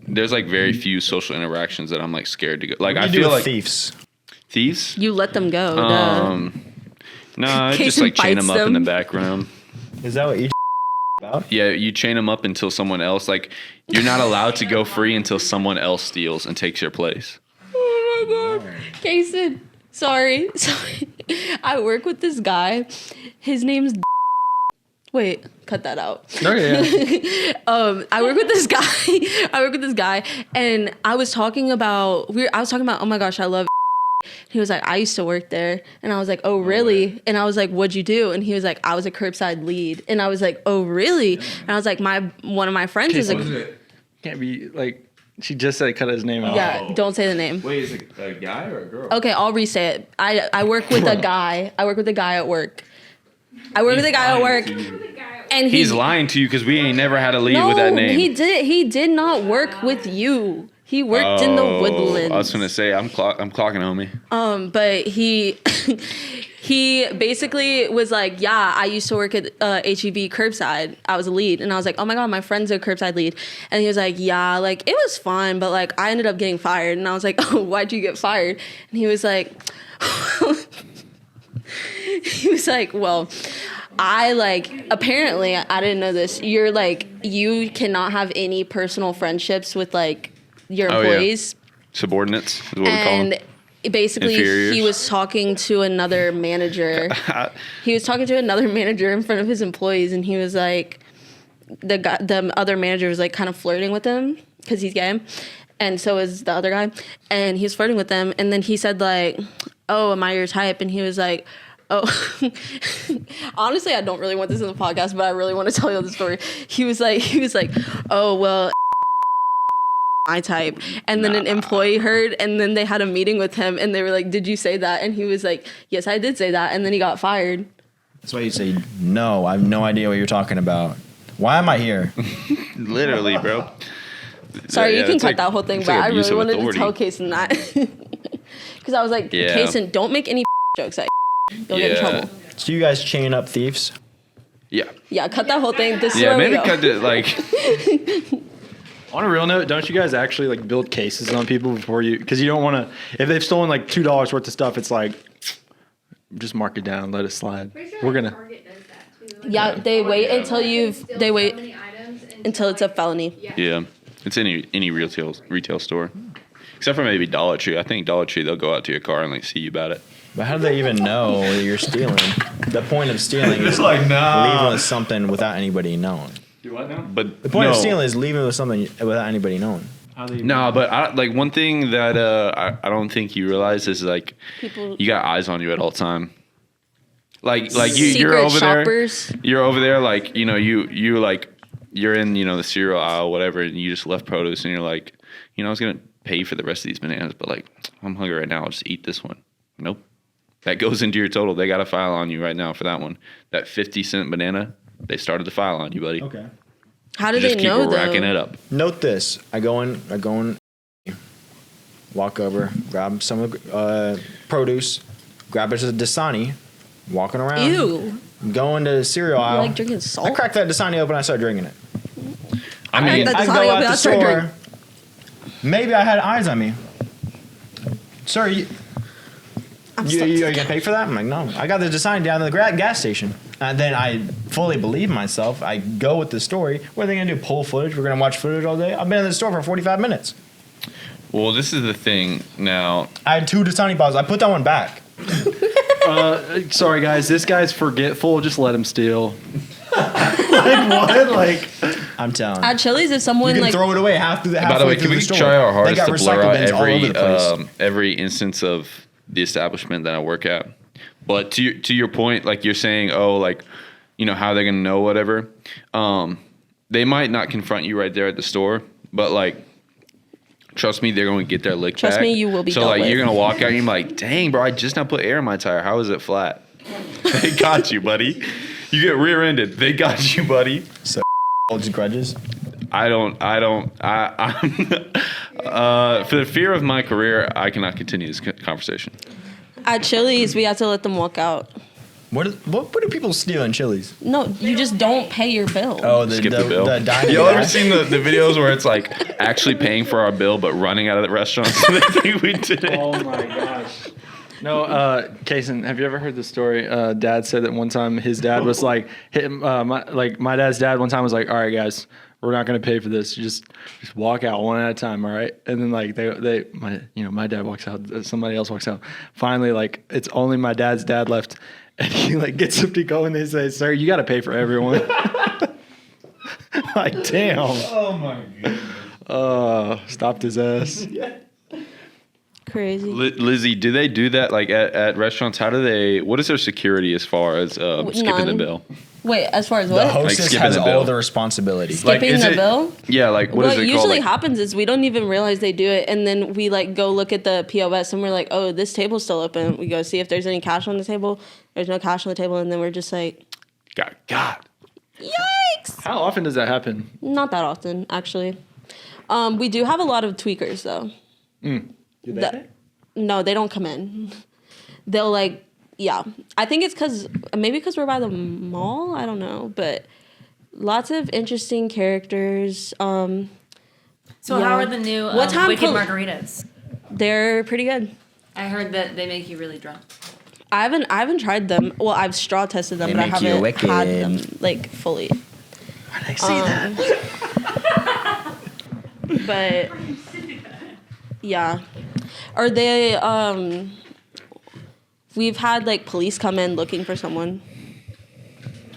Speaker 3: there's like very few social interactions that I'm like scared to go. Like
Speaker 4: What
Speaker 3: I
Speaker 4: do you do
Speaker 3: feel
Speaker 4: with
Speaker 3: like
Speaker 4: thieves.
Speaker 3: thieves.
Speaker 1: You let them go.
Speaker 3: No, I just
Speaker 1: Cason
Speaker 3: like chain
Speaker 1: bites
Speaker 3: them up in the
Speaker 1: them.
Speaker 3: background.
Speaker 4: Is that what you about?
Speaker 3: Yeah, you chain them up until someone else like you're not allowed to go free until someone else steals and takes your place.
Speaker 1: Oh my God. Cason, sorry. I work with this guy. His name's Wait, cut that out.
Speaker 2: Okay, yeah.
Speaker 1: I work with this guy. And I was talking about, oh my gosh, I love He was like, I used to work there. And I was like, oh, really? And I was like, what'd you do? And he was like, I was a curbside lead. And I was like, oh, really? And I was like, one of my friends is a...
Speaker 2: Can't be like, she just said cut his name out.
Speaker 1: Yeah, don't say the name.
Speaker 3: Wait, is it a guy or a girl?
Speaker 1: Okay, I'll re-say it. I work with a guy. I work with a guy at work. And
Speaker 3: He's lying to you because we ain't never had a lead with that name.
Speaker 1: He did not work with you. He worked in the Woodlands.
Speaker 3: I was gonna say I'm clocking, homie.
Speaker 1: But he basically was like, yeah, I used to work at HEB curbside. I was a lead. And I was like, oh my God, my friend's a curbside lead. And he was like, yeah, like it was fun, but like I ended up getting fired. And I was like, oh, why'd you get fired? And he was like, well, apparently I didn't know this. You cannot have any personal friendships with like your employees.
Speaker 3: Yeah. Subordinates is what we call them.
Speaker 1: And basically
Speaker 3: Inferiors.
Speaker 1: he was talking to another manager. He was talking to another manager in front of his employees, and he was like, the other manager was like kind of flirting with him because he's gay. And so is the other guy. And he was flirting with them. And then he said like, oh, am I your type? And he was like, oh, honestly, I don't really want this in the podcast, but I really want to tell you the story. He was like, oh, well, my type. And then an employee heard, and then they had a meeting with him, and they were like, did you say that? And he was like, yes, I did say that. And then he got fired.
Speaker 4: That's why you say, no, I have no idea what you're talking about. Why am I here?
Speaker 3: Literally, bro.
Speaker 1: Sorry,
Speaker 3: Yeah,
Speaker 1: you can
Speaker 3: it's
Speaker 1: cut
Speaker 3: like-
Speaker 1: that whole thing,
Speaker 3: it's
Speaker 1: but
Speaker 3: like
Speaker 1: I really
Speaker 3: abuse of
Speaker 1: wanted
Speaker 3: authority.
Speaker 1: to tell Cason that. Because I was like,
Speaker 3: Yeah.
Speaker 1: Cason, don't make any jokes at You'll get in
Speaker 3: Yeah.
Speaker 1: trouble.
Speaker 4: So you guys chain up thieves?
Speaker 3: Yeah.
Speaker 1: Yeah, cut that whole thing. This is
Speaker 3: Yeah,
Speaker 1: where
Speaker 3: maybe
Speaker 1: we go.
Speaker 3: cut it like
Speaker 2: On a real note, don't you guys actually like build cases on people before you? Because you don't want to. If they've stolen like $2 worth of stuff, it's like just mark it down, let it slide. We're gonna.
Speaker 6: Target does that too. Like,
Speaker 1: Yeah, they wait until
Speaker 6: steal
Speaker 1: they
Speaker 6: so
Speaker 1: wait
Speaker 6: many items
Speaker 1: until it's a felony.
Speaker 3: yeah. It's any retail store. Except for maybe Dollar Tree. I think Dollar Tree they'll go out to your car and like see you about it.
Speaker 4: But how do they even know that you're stealing? The point of stealing is
Speaker 3: like, nah.
Speaker 4: leaving with something without anybody knowing.
Speaker 2: Do what now?
Speaker 3: But
Speaker 4: The point
Speaker 3: no,
Speaker 4: of stealing is leaving with something without anybody knowing.
Speaker 3: No, but like one thing that I don't think you realize is like
Speaker 1: People-
Speaker 3: you got eyes on you at all time. Like you're
Speaker 1: Secret
Speaker 3: over
Speaker 1: shoppers.
Speaker 3: there. You're over there like you like you're in the cereal aisle whatever, and you just left produce and you're like I was gonna pay for the rest of these bananas, but like I'm hungry right now. I'll just eat this one. Nope. That goes into your total. They got a file on you right now for that one. That 50-cent banana, they started the file on you, buddy.
Speaker 4: Okay.
Speaker 1: How do
Speaker 3: Just
Speaker 1: they
Speaker 3: keep
Speaker 1: know
Speaker 3: racking
Speaker 1: though?
Speaker 3: it up.
Speaker 4: Note this. I go in, walk over, grab some produce, grab it as a Dasani, walking around.
Speaker 1: Ew.
Speaker 4: Go into the cereal
Speaker 1: You
Speaker 4: aisle.
Speaker 1: like drinking salt?
Speaker 4: I crack that Dasani open, I start drinking it.
Speaker 3: I mean,
Speaker 1: that
Speaker 4: I
Speaker 1: Dasani
Speaker 4: go
Speaker 1: open,
Speaker 4: out
Speaker 1: I
Speaker 4: the
Speaker 1: start
Speaker 4: store.
Speaker 1: drinking.
Speaker 4: Maybe I had eyes on me. Sir, you are you gonna pay for that? I'm like, no. I got the Dasani down at the gas station. And then I fully believe myself. I go with the story. What are they gonna do? Pull footage? We're gonna watch footage all day? I've been in the store for 45 minutes.
Speaker 3: well, this is the thing now.
Speaker 4: I had 2 Dasani bottles. I put that one back.
Speaker 2: Sorry guys, this guy's forgetful. Just let him steal. Like what? Like
Speaker 4: I'm telling.
Speaker 1: At Chili's, if someone
Speaker 4: You can
Speaker 1: like
Speaker 4: throw it away half through the halfway
Speaker 3: By the way,
Speaker 4: through
Speaker 3: can we
Speaker 4: the store.
Speaker 3: try our
Speaker 4: They
Speaker 3: hardest
Speaker 4: got
Speaker 3: to blur
Speaker 4: recycle
Speaker 3: out
Speaker 4: bins all over the place.
Speaker 3: every instance of the establishment that I work at? But to your point, like you're saying, oh, like how they're gonna know whatever. They might not confront you right there at the store, but like, trust me, they're going to get their lick
Speaker 1: Trust
Speaker 3: back.
Speaker 1: me, you will be
Speaker 3: So
Speaker 1: dealt
Speaker 3: like,
Speaker 1: with.
Speaker 3: you're gonna walk out and you're like, dang, bro, I just now put air in my tire. How is it flat? They got you, buddy. You get rear-ended. They got you, buddy.
Speaker 4: So holds grudges.
Speaker 3: I'm for the fear of my career, I cannot continue this conversation.
Speaker 1: At Chili's, we have to let them walk out.
Speaker 4: What do people steal in Chili's?
Speaker 1: No, you just don't pay your bill.
Speaker 4: Oh,
Speaker 3: Skip the bill.
Speaker 4: The dining
Speaker 3: Y'all ever
Speaker 4: guy?
Speaker 3: seen the videos where it's like actually paying for our bill but running out of the restaurant so they think we did it?
Speaker 2: Oh my gosh. No, Cason, have you ever heard the story? Dad said that one time his dad was like, my dad's dad one time was like, all right, guys, we're not going to pay for this. Just walk out one at a time, all right? And then like my dad walks out, somebody else walks out. Finally, like it's only my dad's dad left, and he like gets up to go and they say, "Sir, you got to pay for everyone." Like, damn.
Speaker 4: Oh my god.
Speaker 2: Stopped his ass.
Speaker 1: Crazy.
Speaker 3: Lizzie, do they do that like at restaurants? What is their security as far as skipping the
Speaker 1: None.
Speaker 3: bill?
Speaker 1: Wait, as far as
Speaker 4: The
Speaker 1: what?
Speaker 4: hostess
Speaker 3: skipping
Speaker 4: has
Speaker 3: the
Speaker 4: all
Speaker 3: bill.
Speaker 4: the responsibility.
Speaker 1: Skipping
Speaker 3: is
Speaker 1: the
Speaker 3: it-
Speaker 1: bill?
Speaker 3: Yeah, like what is
Speaker 1: What
Speaker 3: it
Speaker 1: usually
Speaker 3: called? Like,
Speaker 1: happens is we don't even realize they do it, and then we like go look at the POS, and we're like, "Oh, this table's still open." We go see if there's any cash on the table. There's no cash on the table, and then we're just like,
Speaker 3: God.
Speaker 1: "Yikes!"
Speaker 2: How often does that happen?
Speaker 1: Not that often, actually. We do have a lot of tweakers, though. No, they don't come in. They'll like, yeah. I think it's because we're by the mall. I don't know, but lots of interesting characters.
Speaker 6: So
Speaker 1: Yeah.
Speaker 6: how are the new
Speaker 1: What time
Speaker 6: Wicked
Speaker 1: pol-
Speaker 6: margaritas?
Speaker 1: They're pretty good.
Speaker 6: I heard that they make you really drunk.
Speaker 1: I haven't tried them. Well, I've straw tested them,
Speaker 4: They
Speaker 1: but I
Speaker 4: make you
Speaker 1: haven't
Speaker 4: wicked.
Speaker 1: had them like fully.
Speaker 4: Why did I say that?
Speaker 1: But yeah, are they? We've had like police come in looking for someone.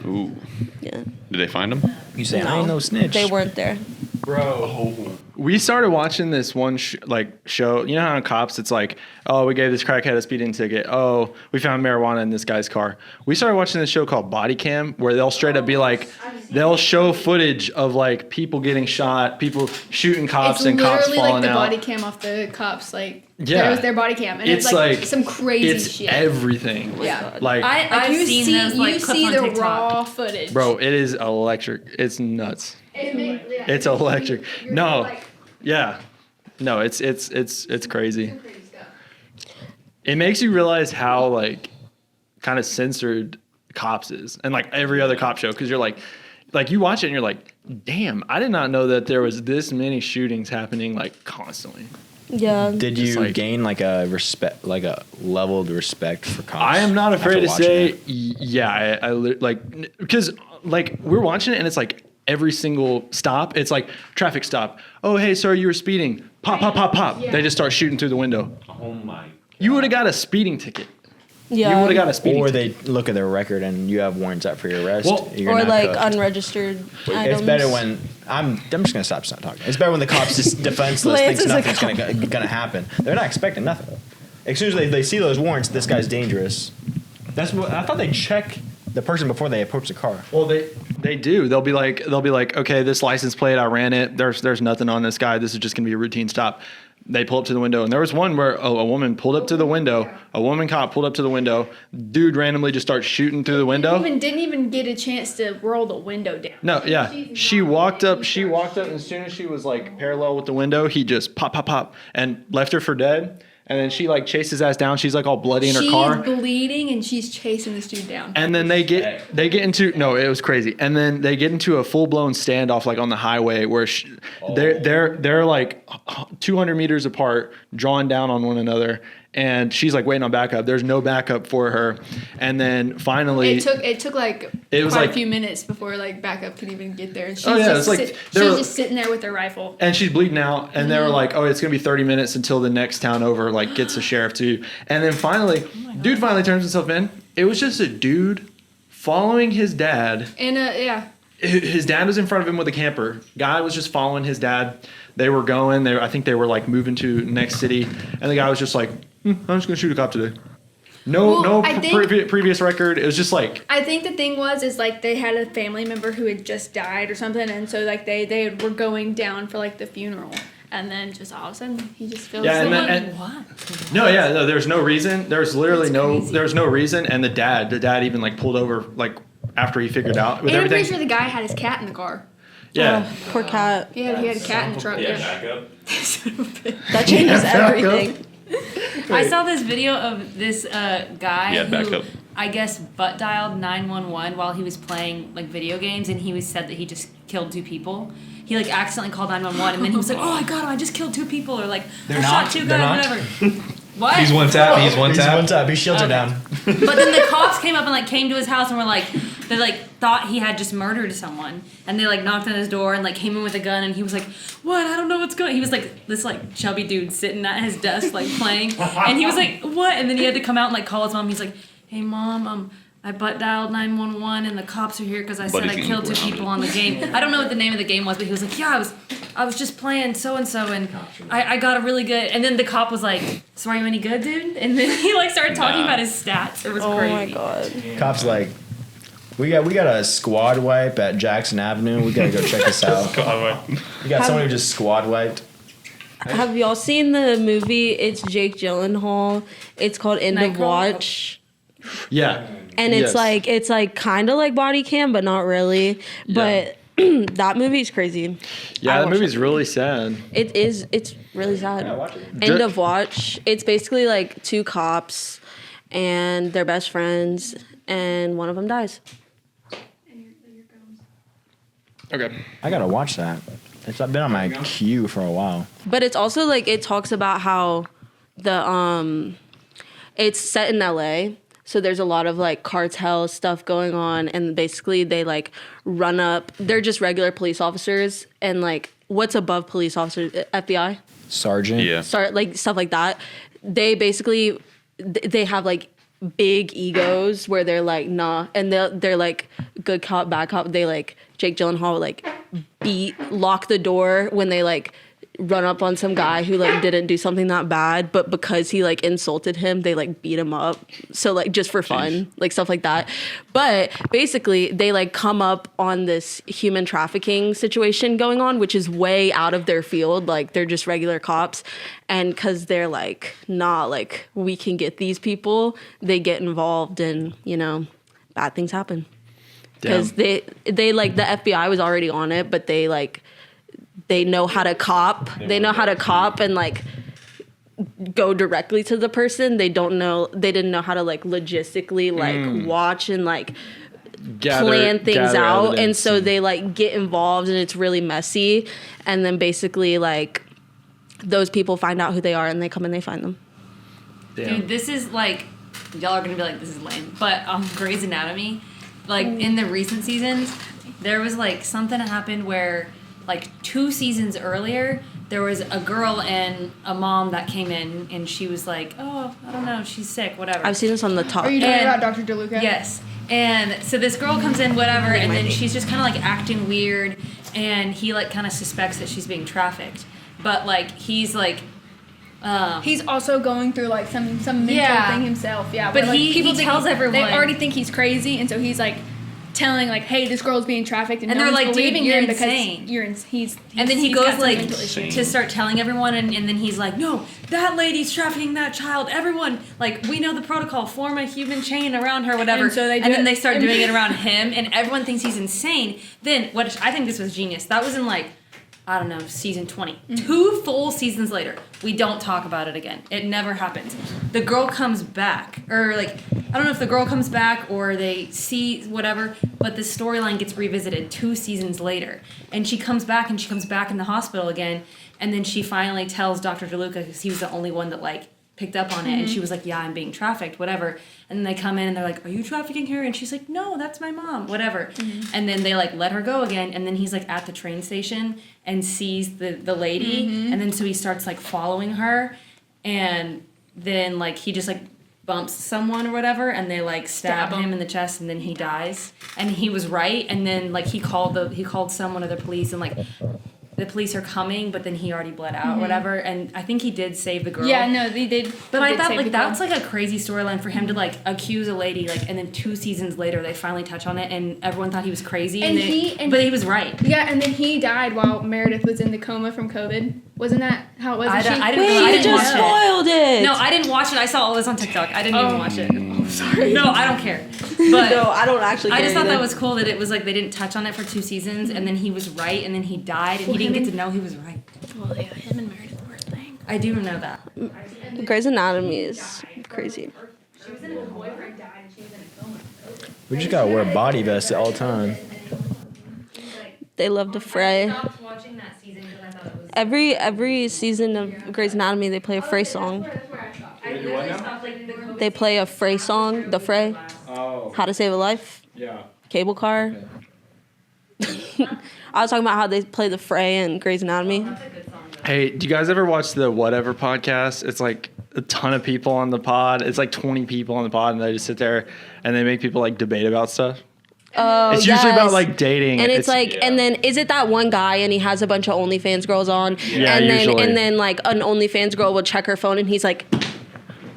Speaker 3: Ooh.
Speaker 1: Yeah,
Speaker 3: Did they find them?
Speaker 4: You say I ain't no snitch.
Speaker 1: they weren't there.
Speaker 2: Bro, we started watching this one show. You know how in Cops it's like, oh, we gave this crackhead a speeding ticket. Oh, we found marijuana in this guy's car. We started watching this show called Body Cam, where they'll straight up be like, they'll show footage of like people getting shot, people shooting cops,
Speaker 5: It's
Speaker 2: and cops
Speaker 5: literally like
Speaker 2: falling
Speaker 5: the
Speaker 2: out.
Speaker 5: body cam off the cops. Like,
Speaker 2: Yeah.
Speaker 5: that was their body cam. And it's like some crazy
Speaker 2: it's
Speaker 5: shit.
Speaker 2: everything.
Speaker 5: Yeah.
Speaker 2: Like,
Speaker 6: I've
Speaker 5: you
Speaker 6: seen
Speaker 5: see,
Speaker 6: those like
Speaker 5: you
Speaker 6: clips
Speaker 5: see
Speaker 6: on
Speaker 5: the
Speaker 6: TikTok.
Speaker 5: raw footage.
Speaker 2: bro, it is electric. It's nuts. It's electric. No. Yeah. No, it's crazy. It makes you realize how like kind of censored Cops is, and like every other cop show, because you're like you watch it and you're like, damn, I did not know that there was this many shootings happening like constantly.
Speaker 1: Yeah.
Speaker 4: Did
Speaker 2: Just
Speaker 4: you
Speaker 2: like-
Speaker 4: gain like a leveled respect for cops?
Speaker 2: I am not
Speaker 4: after
Speaker 2: afraid to
Speaker 4: watching
Speaker 2: say,
Speaker 4: it?
Speaker 2: yeah, I like, because like we're watching it and it's like every single stop, it's like traffic stop. Oh, hey, sir, you were speeding. Pop, pop, pop, pop.
Speaker 5: Yeah.
Speaker 2: They just start shooting through the window.
Speaker 3: Oh my.
Speaker 2: You would have got a speeding ticket.
Speaker 1: Yeah.
Speaker 2: You would have got a speeding
Speaker 4: Or
Speaker 2: ticket.
Speaker 4: they look at their record and you have warrants out for your arrest.
Speaker 2: Well,
Speaker 4: you're
Speaker 1: Or
Speaker 4: not
Speaker 1: like
Speaker 4: cooked.
Speaker 1: unregistered
Speaker 4: It's
Speaker 1: items.
Speaker 4: better when I'm just gonna stop talking. It's better when the cops just defenseless
Speaker 1: Lance
Speaker 4: thinks
Speaker 1: is a
Speaker 4: nothing's gonna happen. They're not expecting nothing. As soon as they see those warrants, this guy's dangerous. That's what I thought. They check the person before they approach the car.
Speaker 2: Well, they do. They'll be like, okay, this license plate, I ran it. There's nothing on this guy. This is just gonna be a routine stop. They pull up to the window, and there was one where a woman pulled up to the window. A woman cop pulled up to the window. Dude randomly just starts shooting through the window.
Speaker 5: Didn't even get a chance to roll the window down.
Speaker 2: No, yeah. She walked up, and as soon as she was like parallel with the window, he just pop, pop, pop, and left her for dead. And then she like chased his ass down. She's like all bloody in her car.
Speaker 5: She's bleeding and she's chasing this dude down.
Speaker 2: And then they get into it was crazy. And then they get into a full blown standoff like on the highway where they're like 200 meters apart, drawing down on one another. And she's like waiting on backup. There's no backup for her. And then finally,
Speaker 5: It took like
Speaker 2: It was
Speaker 5: quite
Speaker 2: like-
Speaker 5: a few minutes before like backup could even get there. And she's
Speaker 2: Oh, yeah,
Speaker 5: just
Speaker 2: it's like
Speaker 5: she
Speaker 2: they
Speaker 5: was
Speaker 2: were-
Speaker 5: just sitting there with her rifle.
Speaker 2: and she's bleeding out, and they were like, "Oh, it's gonna be 30 minutes until the next town over like gets the sheriff too." And then finally, dude finally turns himself in. It was just a dude following his dad.
Speaker 5: And yeah,
Speaker 2: His dad was in front of him with a camper. Guy was just following his dad. They were going. I think they were like moving to next city, and the guy was just like, "I'm just gonna shoot a cop today." No,
Speaker 5: Well, I think-
Speaker 2: previous record. It was just like
Speaker 5: I think the thing is like they had a family member who had just died or something, and so like they were going down for like the funeral, and then just all of a sudden he just feels
Speaker 2: yeah,
Speaker 5: so
Speaker 2: and
Speaker 6: What?
Speaker 2: no, there's no reason. There's literally
Speaker 5: That's crazy.
Speaker 2: there's no reason. And the dad even like pulled over like after he figured out with
Speaker 5: And I'm
Speaker 2: everything.
Speaker 5: pretty sure the guy had his cat in the car.
Speaker 2: Yeah.
Speaker 1: Oh, poor cat.
Speaker 5: He had a cat in the truck. Yeah.
Speaker 3: backup.
Speaker 1: That changes everything.
Speaker 6: I saw this video of this guy
Speaker 3: Yeah, back
Speaker 6: who
Speaker 3: up.
Speaker 6: I guess butt dialed 911 while he was playing like video games, and he was said that he just killed 2 people. He like accidentally called 911, and then he was like, "Oh, I got him! I just killed 2 people," or like,
Speaker 4: They're
Speaker 6: "I
Speaker 4: not-
Speaker 6: shot 2
Speaker 4: they're
Speaker 6: guys,
Speaker 4: not?
Speaker 6: whatever." What?
Speaker 7: He's one tap. He's one
Speaker 4: He's
Speaker 7: tap.
Speaker 4: one tap. He shields her
Speaker 6: Okay.
Speaker 4: down.
Speaker 6: But then the cops came up and like came to his house and were like, they like thought he had just murdered someone, and they like knocked on his door and like came in with a gun, and he was like, "What? I don't know what's going." He was like this like chubby dude sitting at his desk like playing, and he was like, "What?" And then he had to come out and like call his mom. He's like, "Hey mom, I butt dialed 911 and the cops are here because I said
Speaker 3: Buddy's
Speaker 6: I
Speaker 3: getting
Speaker 6: killed 2
Speaker 3: grounded.
Speaker 6: people on the game." I don't know what the name of the game was, but he was like, "Yeah, I was just playing so and so, and I got a really good." And then the cop was like, "So are you any good, dude?" And then he like started talking
Speaker 3: Nah.
Speaker 6: about his stats. It was
Speaker 1: Oh
Speaker 6: crazy.
Speaker 1: my god.
Speaker 4: Cops like, we got a squad wipe at Jackson Avenue. We gotta go check this out. We got someone who just squad wiped.
Speaker 1: Have y'all seen the movie? It's Jake Gyllenhaal. It's called End of
Speaker 6: Nightcrawler?
Speaker 1: Watch.
Speaker 2: Yeah.
Speaker 1: And
Speaker 2: Yes.
Speaker 1: it's like kind of like body cam, but not really. But that movie's crazy.
Speaker 2: Yeah,
Speaker 1: I
Speaker 2: that
Speaker 1: watched
Speaker 2: movie's
Speaker 1: it.
Speaker 2: really sad.
Speaker 1: It is. It's really sad.
Speaker 4: watch it.
Speaker 1: End of Watch. It's basically like 2 cops, and they're best friends, and one of them dies.
Speaker 2: Okay.
Speaker 4: I gotta watch that. It's been on my queue for a while.
Speaker 1: But it's also like it talks about how the it's set in LA. So there's a lot of like cartel stuff going on, and basically they like run up. They're just regular police officers, and like what's above police officers? FBI,
Speaker 4: Sergeant.
Speaker 3: Yeah.
Speaker 1: start like stuff like that. They basically they have like big egos where they're like nah, and they're like good cop, bad cop. They like Jake Gyllenhaal like lock the door when they like run up on some guy who like didn't do something that bad, but because he like insulted him, they like beat him up. So like just for fun, like stuff like that. But basically they like come up on this human trafficking situation going on, which is way out of their field. Like they're just regular cops. And cause they're like, nah, like we can get these people, they get involved and, you know, bad things happen. Because they like the FBI was already on it, but they know how to cop. They know how to cop and like go directly to the person. They didn't know how to like logistically like watch and like plan things
Speaker 2: gather
Speaker 1: out. And
Speaker 2: evidence
Speaker 1: so they like get involved and it's really messy. And then basically like those people find out who they are and they come and they find them.
Speaker 2: Damn.
Speaker 6: Dude, this is like, y'all are gonna be like, this is lame. But Grey's Anatomy, like in the recent seasons, there was like something that happened where like 2 seasons earlier, there was a girl and a mom that came in and she was like, oh, I don't know, she's sick, whatever.
Speaker 1: I've seen this on the top.
Speaker 5: Are you talking
Speaker 6: And-
Speaker 5: about Dr. DeLuca?
Speaker 6: Yes. And so this girl comes in, whatever, and then she's just kind of like acting weird, and he like kind of suspects that she's being trafficked. But like he's like,
Speaker 5: He's also going through like some mental
Speaker 6: Yeah.
Speaker 5: thing himself. Yeah.
Speaker 6: But
Speaker 5: where, like,
Speaker 6: he
Speaker 5: think
Speaker 6: tells everyone-
Speaker 5: They already think he's crazy, and so he's like telling like, "Hey, this girl's being trafficked," and
Speaker 6: And
Speaker 5: no
Speaker 6: they're
Speaker 5: one's
Speaker 6: like, "Dude,
Speaker 5: believing
Speaker 6: you're
Speaker 5: him
Speaker 6: insane."
Speaker 5: because you're he's
Speaker 6: and then he
Speaker 5: he's got
Speaker 6: goes
Speaker 5: some
Speaker 6: like
Speaker 5: mental issues.
Speaker 6: to start telling everyone, and then he's like, no, that lady's trafficking that child. Everyone, like, we know the protocol, form a human chain around her, whatever.
Speaker 5: And so they do
Speaker 6: and then
Speaker 5: it-
Speaker 6: they start doing it around him, and everyone thinks he's insane. Then what I think this was genius. That was in like, I don't know, season 20. 2 full seasons later, we don't talk about it again. It never happens. The girl comes back, or like, I don't know if the girl comes back or they see whatever, but the storyline gets revisited 2 seasons later. And she comes back and she comes back in the hospital again, and then she finally tells Dr. DeLuca, because he was the only one that like picked up on it, and she was like, yeah, I'm being trafficked, whatever. And then they come in and they're like, are you trafficking her? And she's like, no, that's my mom, whatever. And then they like let her go again, and then he's like at the train station and sees the lady, and then so he starts like following her, and then like he just like bumps someone or whatever, and they like stab
Speaker 5: Stab him.
Speaker 6: him in the chest, and then he dies. And he was right, and then like he called someone of the police, and like the police are coming, but then he already bled out or whatever. And I think he did save the girl.
Speaker 5: Yeah, no, they did.
Speaker 6: But I
Speaker 5: did
Speaker 6: thought
Speaker 5: save
Speaker 6: like
Speaker 5: the
Speaker 6: that's
Speaker 5: girl.
Speaker 6: like a crazy storyline for him to like accuse a lady like, and then 2 seasons later they finally touch on it, and everyone thought he was crazy.
Speaker 5: And
Speaker 6: but he was right.
Speaker 5: Yeah, and then he died while Meredith was in the coma from COVID. Wasn't that how it was?
Speaker 6: I didn't
Speaker 1: Wait,
Speaker 6: I
Speaker 1: you
Speaker 6: didn't
Speaker 1: just
Speaker 6: watch it.
Speaker 1: spoiled it.
Speaker 6: No, I didn't watch it. I saw all this on TikTok. I didn't even watch it.
Speaker 5: Oh, sorry.
Speaker 6: No, I don't care. But
Speaker 1: No, I don't actually care
Speaker 6: I just thought
Speaker 1: either.
Speaker 6: that was cool that it was like they didn't touch on it for 2 seasons, and then he was right, and then he died, and he didn't get to know he was right.
Speaker 5: Well, yeah, him and Meredith were a thing.
Speaker 6: I do know that.
Speaker 1: Grey's Anatomy is crazy.
Speaker 5: She was in it, her boyfriend died, and she was in a coma.
Speaker 4: We just gotta wear body vests all the time.
Speaker 1: They love to fray.
Speaker 6: stopped watching that season because I thought it was.
Speaker 1: Every season of Grey's Anatomy, they play a Frey song.
Speaker 6: I literally stopped like the group.
Speaker 1: They play a Frey song, the Frey,
Speaker 2: Oh,
Speaker 1: How to Save a Life,
Speaker 2: yeah.
Speaker 1: Cable Car. I was talking about how they play the Frey in Grey's Anatomy.
Speaker 2: Hey, do you guys ever watch the Whatever podcast? It's like a ton of people on the pod. It's like 20 people on the pod, and they just sit there and they make people like debate about stuff.
Speaker 1: Oh,
Speaker 2: It's usually
Speaker 1: yes.
Speaker 2: about like dating,
Speaker 1: And it's like, and then is it that one guy and he has a bunch of OnlyFans girls on?
Speaker 2: Yeah,
Speaker 1: and then
Speaker 2: usually.
Speaker 1: and then like an OnlyFans girl will check her phone and he's like,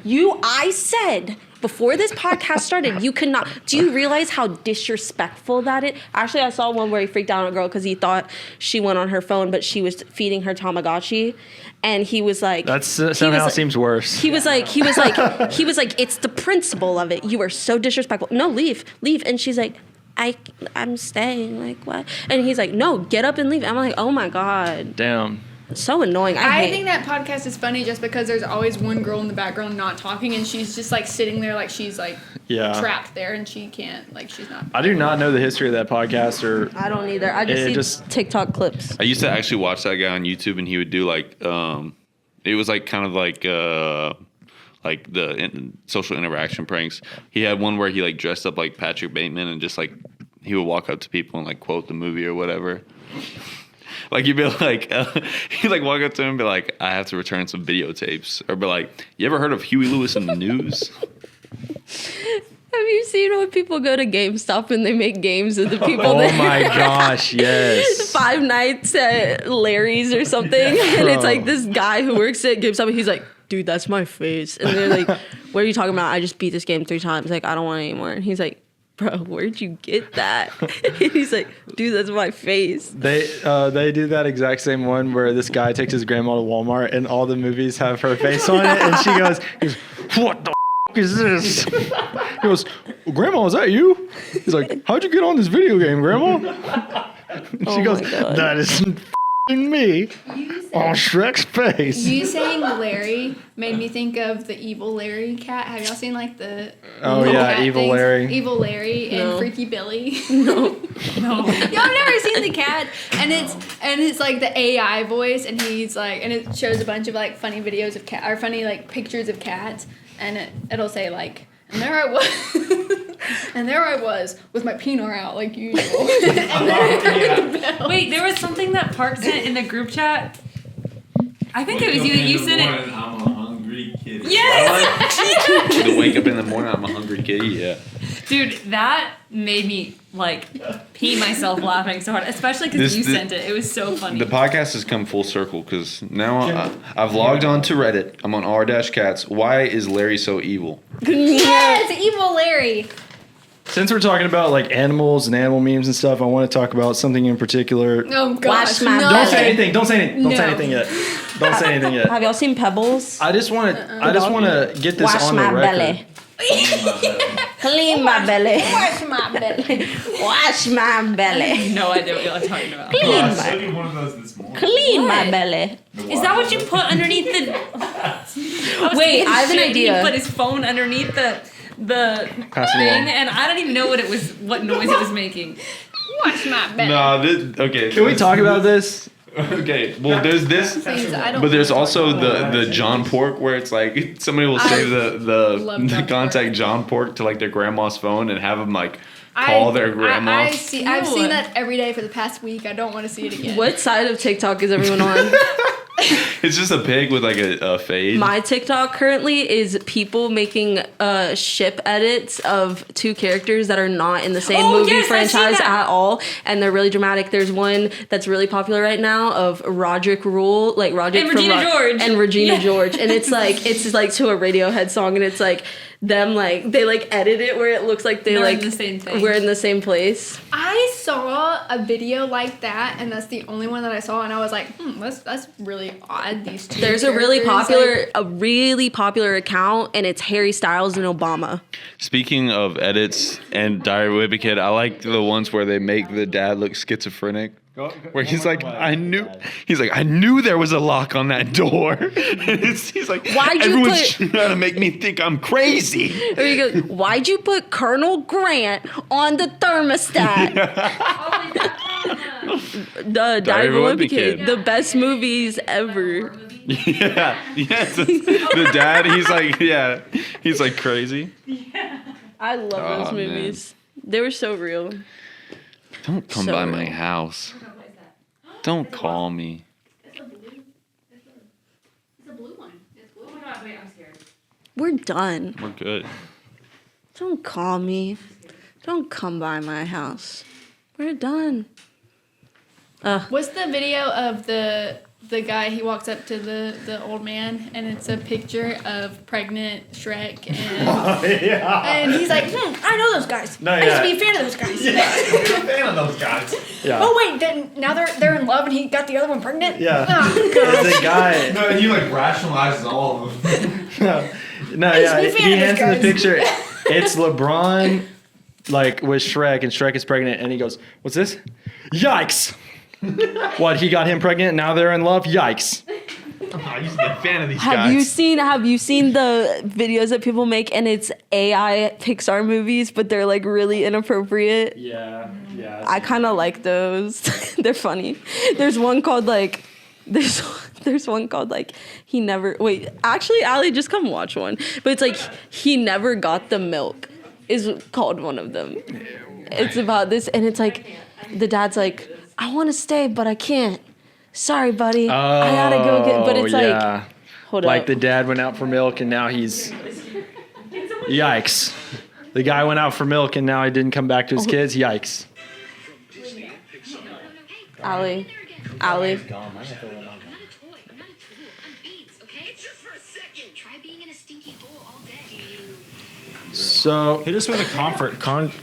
Speaker 1: I said before this podcast started, you could not. Do you realize how disrespectful that is? Actually, I saw one where he freaked out on a girl because he thought she went on her phone, but she was feeding her Tamagotchi, and he was like,
Speaker 2: that's somehow seems worse.
Speaker 1: He was like, it's the principle of it. You are so disrespectful. No, leave. And she's like, I'm staying. Like, what? And he's like, no, get up and leave. I'm like, oh my God.
Speaker 2: Damn.
Speaker 1: So annoying.
Speaker 5: I
Speaker 1: hate
Speaker 5: think that podcast is funny just because there's always one girl in the background not talking, and she's just like sitting there like she's like
Speaker 2: Yeah.
Speaker 5: trapped there, and she can't, like, she's not.
Speaker 2: I do not know the history of that podcast, or
Speaker 1: I don't either. I just
Speaker 2: It
Speaker 1: see
Speaker 2: just-
Speaker 1: TikTok clips.
Speaker 3: I used to actually watch that guy on YouTube, and he would do like, it was like kind of like the social interaction pranks. He had one where he like dressed up like Patrick Bateman, and just like he would walk up to people and like quote the movie or whatever. Like you'd be like, he'd like walk up to him and be like, I have to return some videotapes, or be like, you ever heard of Huey Lewis in the News?
Speaker 1: Have you seen when people go to GameStop and they make games of the people
Speaker 2: oh
Speaker 1: that
Speaker 2: my gosh, yes.
Speaker 1: 5 nights at Larry's or something? And it's like this guy who works at GameStop and he's like, dude, that's my face. And they're like, what are you talking about? I just beat this game 3 times. Like, I don't want it anymore. And he's like, bro, where'd you get that? And he's like, dude, that's my face.
Speaker 2: They do that exact same one where this guy takes his grandma to Walmart and all the movies have her face on it, and she goes, what the is this? He goes, Grandma, is that you? He's like, how'd you get on this video game, Grandma? And she
Speaker 1: Oh
Speaker 2: goes,
Speaker 1: my God.
Speaker 2: that isn't me on Shrek's face.
Speaker 5: You saying Larry made me think of the Evil Larry cat. Have y'all seen like the
Speaker 2: Oh,
Speaker 5: little
Speaker 2: yeah,
Speaker 5: cat
Speaker 2: Evil
Speaker 5: things?
Speaker 2: Larry.
Speaker 5: Evil Larry and
Speaker 1: No.
Speaker 5: Freaky Billy.
Speaker 6: No.
Speaker 5: Y'all never seen the cat, and it's like the AI voice, and he's like, and it shows a bunch of like funny videos of cat or funny like pictures of cats, and it'll say like, and there I was, and there I was with my peanut out like usual. And then
Speaker 6: Wait, there was something that Park sent in the group chat. I think it was you that you sent it.
Speaker 7: I'm a hungry kitty.
Speaker 6: Yes!
Speaker 3: To wake up in the morning, I'm a hungry kitty. Yeah.
Speaker 6: Dude, that made me like pee myself laughing so hard, especially because you sent it. It was so funny.
Speaker 3: The podcast has come full circle because now I've logged on to Reddit. I'm on r-cats. Why is Larry so evil?
Speaker 5: yes, Evil Larry.
Speaker 2: Since we're talking about like animals and animal memes and stuff, I want to talk about something in particular.
Speaker 5: Oh gosh,
Speaker 1: Wash my
Speaker 5: no.
Speaker 2: Don't say anything. Don't say anything. Don't say
Speaker 5: No.
Speaker 2: anything yet. Don't say anything yet.
Speaker 1: Have y'all seen Pebbles?
Speaker 2: I just want to get this
Speaker 1: Wash
Speaker 2: on
Speaker 1: my
Speaker 2: the record.
Speaker 1: belly. Clean my belly.
Speaker 5: Wash my belly.
Speaker 1: Wash my belly.
Speaker 6: No idea what y'all are talking about.
Speaker 7: Oh, I
Speaker 1: Clean
Speaker 7: was
Speaker 1: my,
Speaker 7: looking at one of those this morning.
Speaker 1: clean my
Speaker 6: What?
Speaker 1: belly.
Speaker 6: Is that what you put underneath the?
Speaker 1: Wait, I have an
Speaker 6: Shit,
Speaker 1: idea.
Speaker 6: He put his phone underneath the
Speaker 2: Pass it
Speaker 6: thing,
Speaker 2: along.
Speaker 6: and I don't even know what noise it was making.
Speaker 5: Wash my belly.
Speaker 3: No, this, okay.
Speaker 2: Can we talk about this?
Speaker 3: Okay, well, there's this,
Speaker 5: Please, I don't
Speaker 3: but there's
Speaker 5: wanna
Speaker 3: also
Speaker 5: talk about
Speaker 3: the John Pork where it's like somebody will save
Speaker 5: love
Speaker 3: the
Speaker 5: John
Speaker 3: contact
Speaker 5: Pork.
Speaker 3: John Pork to like their grandma's phone and have them like call their grandma.
Speaker 5: I've seen
Speaker 6: Ew.
Speaker 5: that every day for the past week. I don't want to see it again.
Speaker 1: What side of TikTok is everyone on?
Speaker 3: It's just a pig with like a fade.
Speaker 1: My TikTok currently is people making ship edits of two characters that are not in the same
Speaker 6: Oh,
Speaker 1: movie
Speaker 6: yes, I've seen
Speaker 1: franchise
Speaker 6: that.
Speaker 1: at all, and they're really dramatic. There's one that's really popular right now of Roderick Rule, like Roderick
Speaker 6: And
Speaker 1: from
Speaker 6: Regina George.
Speaker 1: and Regina
Speaker 6: Yeah.
Speaker 1: George, and it's like to a Radiohead song, and it's like them like they like edit it where it looks like
Speaker 6: They're
Speaker 1: like
Speaker 6: in the same thing.
Speaker 1: we're in the same place.
Speaker 5: I saw a video like that, and that's the only one that I saw, and I was like, that's really odd. These two.
Speaker 1: There's a really popular account, and it's Harry Styles and Obama.
Speaker 3: Speaking of edits and Diary of a Wimpy Kid, I like the ones where they make the dad look schizophrenic. Where he's like, I knew there was a lock on that door. He's like,
Speaker 1: Why'd you
Speaker 3: everyone's
Speaker 1: put-
Speaker 3: trying to make me think I'm crazy.
Speaker 1: Or you go, why'd you put Colonel Grant on the thermostat? The Diary of a Wimpy Kid, the best movies ever.
Speaker 3: Yeah, yes. The dad, he's like crazy.
Speaker 1: I love those
Speaker 3: Oh, man.
Speaker 1: movies. They were so real.
Speaker 3: Don't come
Speaker 1: So
Speaker 3: by
Speaker 1: real.
Speaker 3: my house. Don't call me.
Speaker 5: It's a blue one. It's blue.
Speaker 6: Oh my god, wait, I'm scared.
Speaker 1: We're done.
Speaker 3: We're good.
Speaker 1: Don't call me. Don't come by my house. We're done.
Speaker 5: What's the video of the guy? He walks up to the old man, and it's a picture of pregnant Shrek, and he's like, I know those guys.
Speaker 2: No,
Speaker 5: I used to
Speaker 2: yeah.
Speaker 5: be a fan of those guys.
Speaker 4: I'm a fan of those guys.
Speaker 2: Yeah.
Speaker 5: Oh wait, then now they're in love, and he got the other one pregnant.
Speaker 2: Yeah.
Speaker 5: Oh, God.
Speaker 2: It's a guy.
Speaker 7: No, and he like rationalizes all of them.
Speaker 2: No,
Speaker 5: I used
Speaker 2: yeah.
Speaker 5: to be a fan
Speaker 2: He
Speaker 5: of
Speaker 2: hands
Speaker 5: those
Speaker 2: him the
Speaker 5: guys.
Speaker 2: picture. It's LeBron, like with Shrek, and Shrek is pregnant, and he goes, "What's this? Yikes! What? He got him pregnant. Now they're in love. Yikes!"
Speaker 3: I used to be a fan of these
Speaker 1: Have you seen the videos that people make, and it's AI Pixar movies, but they're like really inappropriate?
Speaker 2: Yeah.
Speaker 1: I kind of like those. They're funny. There's one called like he never wait. Actually, Allie, just come watch one. But it's like he never got the milk is called one of them. It's about this, and it's like the dad's like, I want to stay, but I can't. Sorry, buddy. I gotta go get. But it's like, hold
Speaker 2: like
Speaker 1: up.
Speaker 2: the dad went out for milk, and now he's yikes. The guy went out for milk, and now he didn't come back to his kids. Yikes.
Speaker 1: Allie.
Speaker 8: Not a toy, not a beads, okay? Just for a second. Try being in a stinky hole all day.
Speaker 2: So
Speaker 4: Hit us with a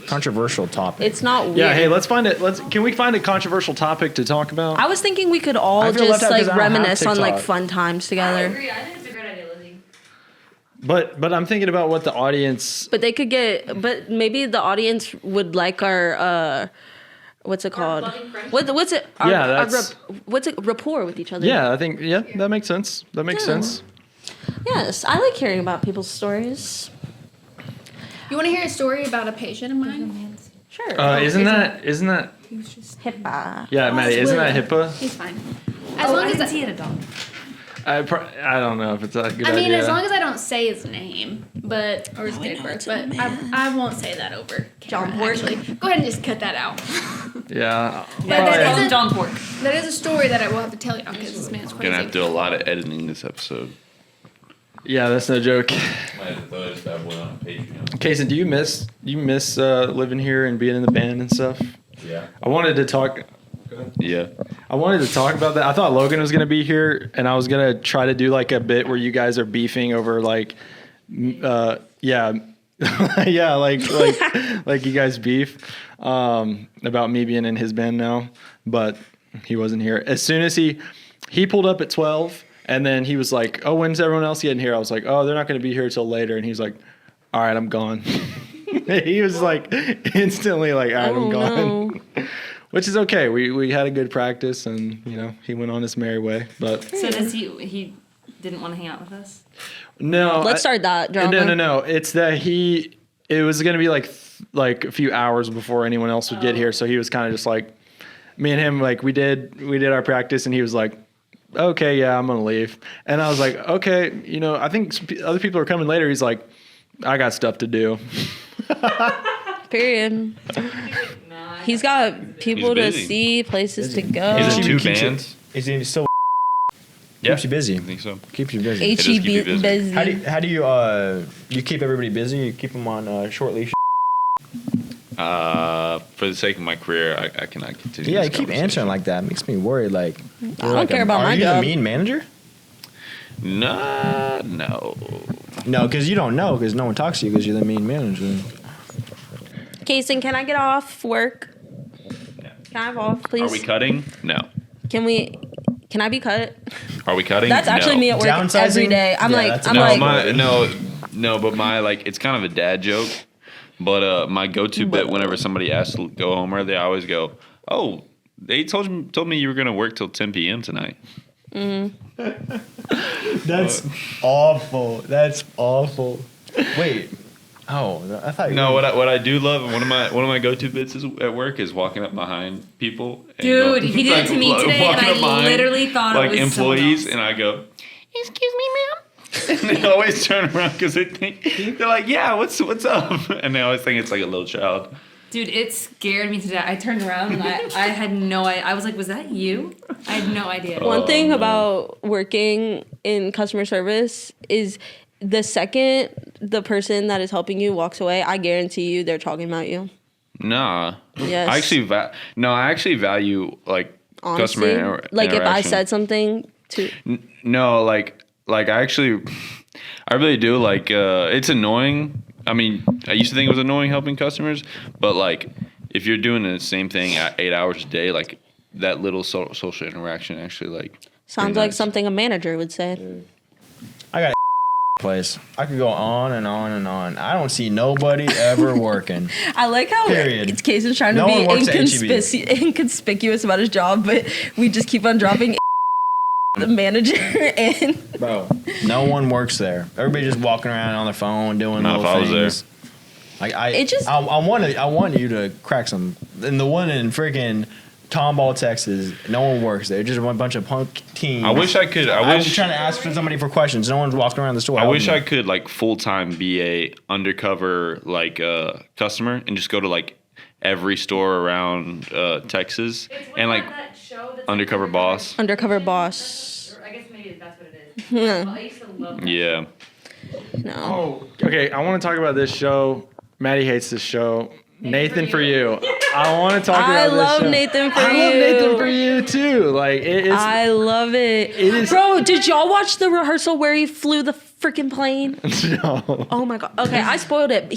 Speaker 4: controversial topic.
Speaker 1: It's not weird.
Speaker 2: yeah, hey, let's find it. Can we find a controversial topic to talk about?
Speaker 1: I was thinking we could all
Speaker 4: I feel left
Speaker 1: just
Speaker 4: out 'cause
Speaker 1: like
Speaker 4: I don't have
Speaker 1: reminisce on like
Speaker 4: TikTok.
Speaker 1: fun times
Speaker 6: I
Speaker 1: together.
Speaker 6: agree. I think it's a great idea, Lizzie.
Speaker 2: But I'm thinking about what the audience.
Speaker 1: But they could get. But maybe the audience would like our. What's it called?
Speaker 6: loving friendship?
Speaker 1: What's it? Our,
Speaker 2: Yeah,
Speaker 1: our
Speaker 2: that's-
Speaker 1: what's it? Rapport with each other.
Speaker 2: Yeah, I think that makes sense. That makes
Speaker 1: Yeah.
Speaker 2: sense.
Speaker 1: Yes, I like hearing about people's stories.
Speaker 5: You want to hear a story about a patient of mine?
Speaker 1: Sure.
Speaker 2: Isn't that
Speaker 1: HIPAA.
Speaker 2: yeah, Mattie? Isn't that HIPAA?
Speaker 5: He's fine. As
Speaker 6: I
Speaker 5: long as
Speaker 6: didn't see it a dog.
Speaker 2: I don't know if it's a good
Speaker 5: I mean,
Speaker 2: idea.
Speaker 5: as long as I don't say his name, or his date of birth, but I won't say that over
Speaker 1: John
Speaker 5: camera,
Speaker 1: Pork.
Speaker 5: actually. Go ahead and just cut that out.
Speaker 2: yeah.
Speaker 5: But that
Speaker 6: Call
Speaker 5: is
Speaker 6: him
Speaker 5: a-
Speaker 6: John Pork.
Speaker 5: That is a story that I will have to tell you because this man's crazy.
Speaker 3: Gonna have to do a lot of editing this episode.
Speaker 2: Yeah, that's no joke.
Speaker 3: Might have to just have one on Patreon.
Speaker 2: Kason, do you miss living here and being in the band and stuff?
Speaker 3: Yeah.
Speaker 2: I wanted to talk
Speaker 3: Yeah.
Speaker 2: about that. I thought Logan was gonna be here, and I was gonna try to do like a bit where you guys are beefing over like, yeah, like you guys beef about me being in his band now, but he wasn't here. As soon as he pulled up at 12, and then he was like, "Oh, when's everyone else getting here?" I was like, "Oh, they're not gonna be here till later," and he was like, "All right, I'm gone." He was like instantly like, "All right, I'm gone."
Speaker 1: No.
Speaker 2: Which is okay. We had a good practice, and he went on his merry way. But
Speaker 6: So does he didn't want to hang out with us?
Speaker 2: no,
Speaker 1: Let's start that drama.
Speaker 2: No. It's that it was gonna be like a few hours before anyone else would get here, so he was kind of just like, me and him, like we did our practice, and he was like, "Okay, yeah, I'm gonna leave," and I was like, "Okay, I think other people are coming later." He's like, "I got stuff to do."
Speaker 1: Period. He's got people
Speaker 3: He's
Speaker 1: to
Speaker 3: busy.
Speaker 1: see, places to go.
Speaker 3: He's in
Speaker 4: She
Speaker 3: two
Speaker 4: keeps it-
Speaker 3: bands.
Speaker 4: Is he still? Keeps you busy.
Speaker 3: I think so.
Speaker 4: Keeps you busy.
Speaker 3: does keep you
Speaker 1: HEB
Speaker 3: busy.
Speaker 1: busy.
Speaker 4: How do you keep everybody busy? You keep them on short leash.
Speaker 3: For the sake of my career, I cannot continue.
Speaker 4: Yeah,
Speaker 3: this
Speaker 4: you keep
Speaker 3: conversation.
Speaker 4: answering like that. It makes me worried. Like,
Speaker 1: I don't care about my
Speaker 4: Are you
Speaker 1: job.
Speaker 4: the mean manager?
Speaker 3: Nah, no.
Speaker 4: No, because you don't know, because no one talks to you because you're the mean manager.
Speaker 1: Cason, can I get off work? Can I have off, please?
Speaker 3: Are we cutting? No.
Speaker 1: Can I be cut?
Speaker 3: Are we cutting?
Speaker 1: That's actually
Speaker 3: No.
Speaker 1: me at work
Speaker 4: Downsizing?
Speaker 1: every day. I'm
Speaker 4: Yeah,
Speaker 1: like,
Speaker 4: that's
Speaker 1: I'm
Speaker 3: No,
Speaker 1: like,
Speaker 3: but my like it's kind of a dad joke. But my go-to bit whenever somebody asks to go home early, I always go, "Oh, they told me you were gonna work till 10 p.m. tonight."
Speaker 4: That's awful. That's awful. Wait. Oh, I thought you
Speaker 3: No,
Speaker 4: were-
Speaker 3: what I do love, one of my go-to bits is at work is walking up behind people. And
Speaker 6: Dude, he did it to me today, and
Speaker 3: walking
Speaker 6: I
Speaker 3: up behind,
Speaker 6: literally thought it
Speaker 3: like
Speaker 6: was
Speaker 3: employees,
Speaker 6: someone else.
Speaker 3: and I go, "Excuse me, ma'am." And they always turn around because they're like, "Yeah, what's up?" And they always think it's like a little child.
Speaker 6: Dude, it scared me to death. I turned around and I had no idea. I was like, was that you? I had no idea.
Speaker 1: one thing
Speaker 3: man.
Speaker 1: about working in customer service is the second the person that is helping you walks away, I guarantee you they're talking about you.
Speaker 3: Nah.
Speaker 1: Yes.
Speaker 3: I actually value like
Speaker 1: Honestly,
Speaker 3: customer
Speaker 1: like if I
Speaker 3: interaction.
Speaker 1: said something to
Speaker 3: No, like I actually, I really do. Like, it's annoying. I mean, I used to think it was annoying helping customers, but like, if you're doing the same thing at 8 hours a day, like that little social interaction actually like
Speaker 1: sounds
Speaker 3: pretty
Speaker 1: like
Speaker 3: nice.
Speaker 1: something a manager would say.
Speaker 4: I got a place. I could go on and on and on. I don't see nobody ever working.
Speaker 1: I like how
Speaker 4: Period.
Speaker 1: Cason's trying to
Speaker 4: No one
Speaker 1: be
Speaker 4: works at HEB.
Speaker 1: inconspicuous about his job, but we just keep on dropping the manager and
Speaker 4: Bro, no one works there. Everybody just walking around on their phone doing
Speaker 3: Not
Speaker 4: little
Speaker 3: if I was
Speaker 4: things.
Speaker 1: It just-
Speaker 4: I want you to crack some. And the one in freaking Tomball, Texas, no one works there. Just a bunch of punk teens.
Speaker 3: I wish I could.
Speaker 4: I'm trying to ask somebody for questions. No one's walking around the store.
Speaker 3: I wish I
Speaker 4: helping
Speaker 3: could like full time be a undercover like customer and just go to like every store around Texas and like undercover boss.
Speaker 1: undercover boss.
Speaker 6: I guess maybe that's what it is. Well, I used to love that.
Speaker 3: Yeah.
Speaker 1: No.
Speaker 2: Oh, okay. I want to talk about this show. Maddie hates this show. Nathan for you. I want to talk about
Speaker 1: I
Speaker 2: this
Speaker 1: love
Speaker 2: show.
Speaker 1: Nathan for
Speaker 2: I
Speaker 1: you.
Speaker 2: love Nathan for you too. Like it is.
Speaker 1: I love it.
Speaker 2: is-
Speaker 1: Bro, did y'all watch the rehearsal where he flew the freaking plane?
Speaker 2: no.
Speaker 1: Oh my god. Okay, I spoiled it.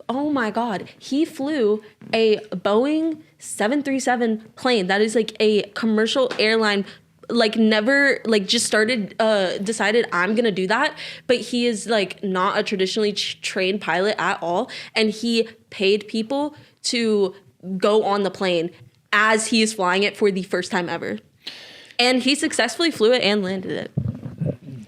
Speaker 1: Oh my god. He flew a Boeing 737 plane. That is like a commercial airline, like never like just decided I'm gonna do that, but he is like not a traditionally trained pilot at all, and he paid people to go on the plane as he is flying it for the first time ever, and he successfully flew it and landed it.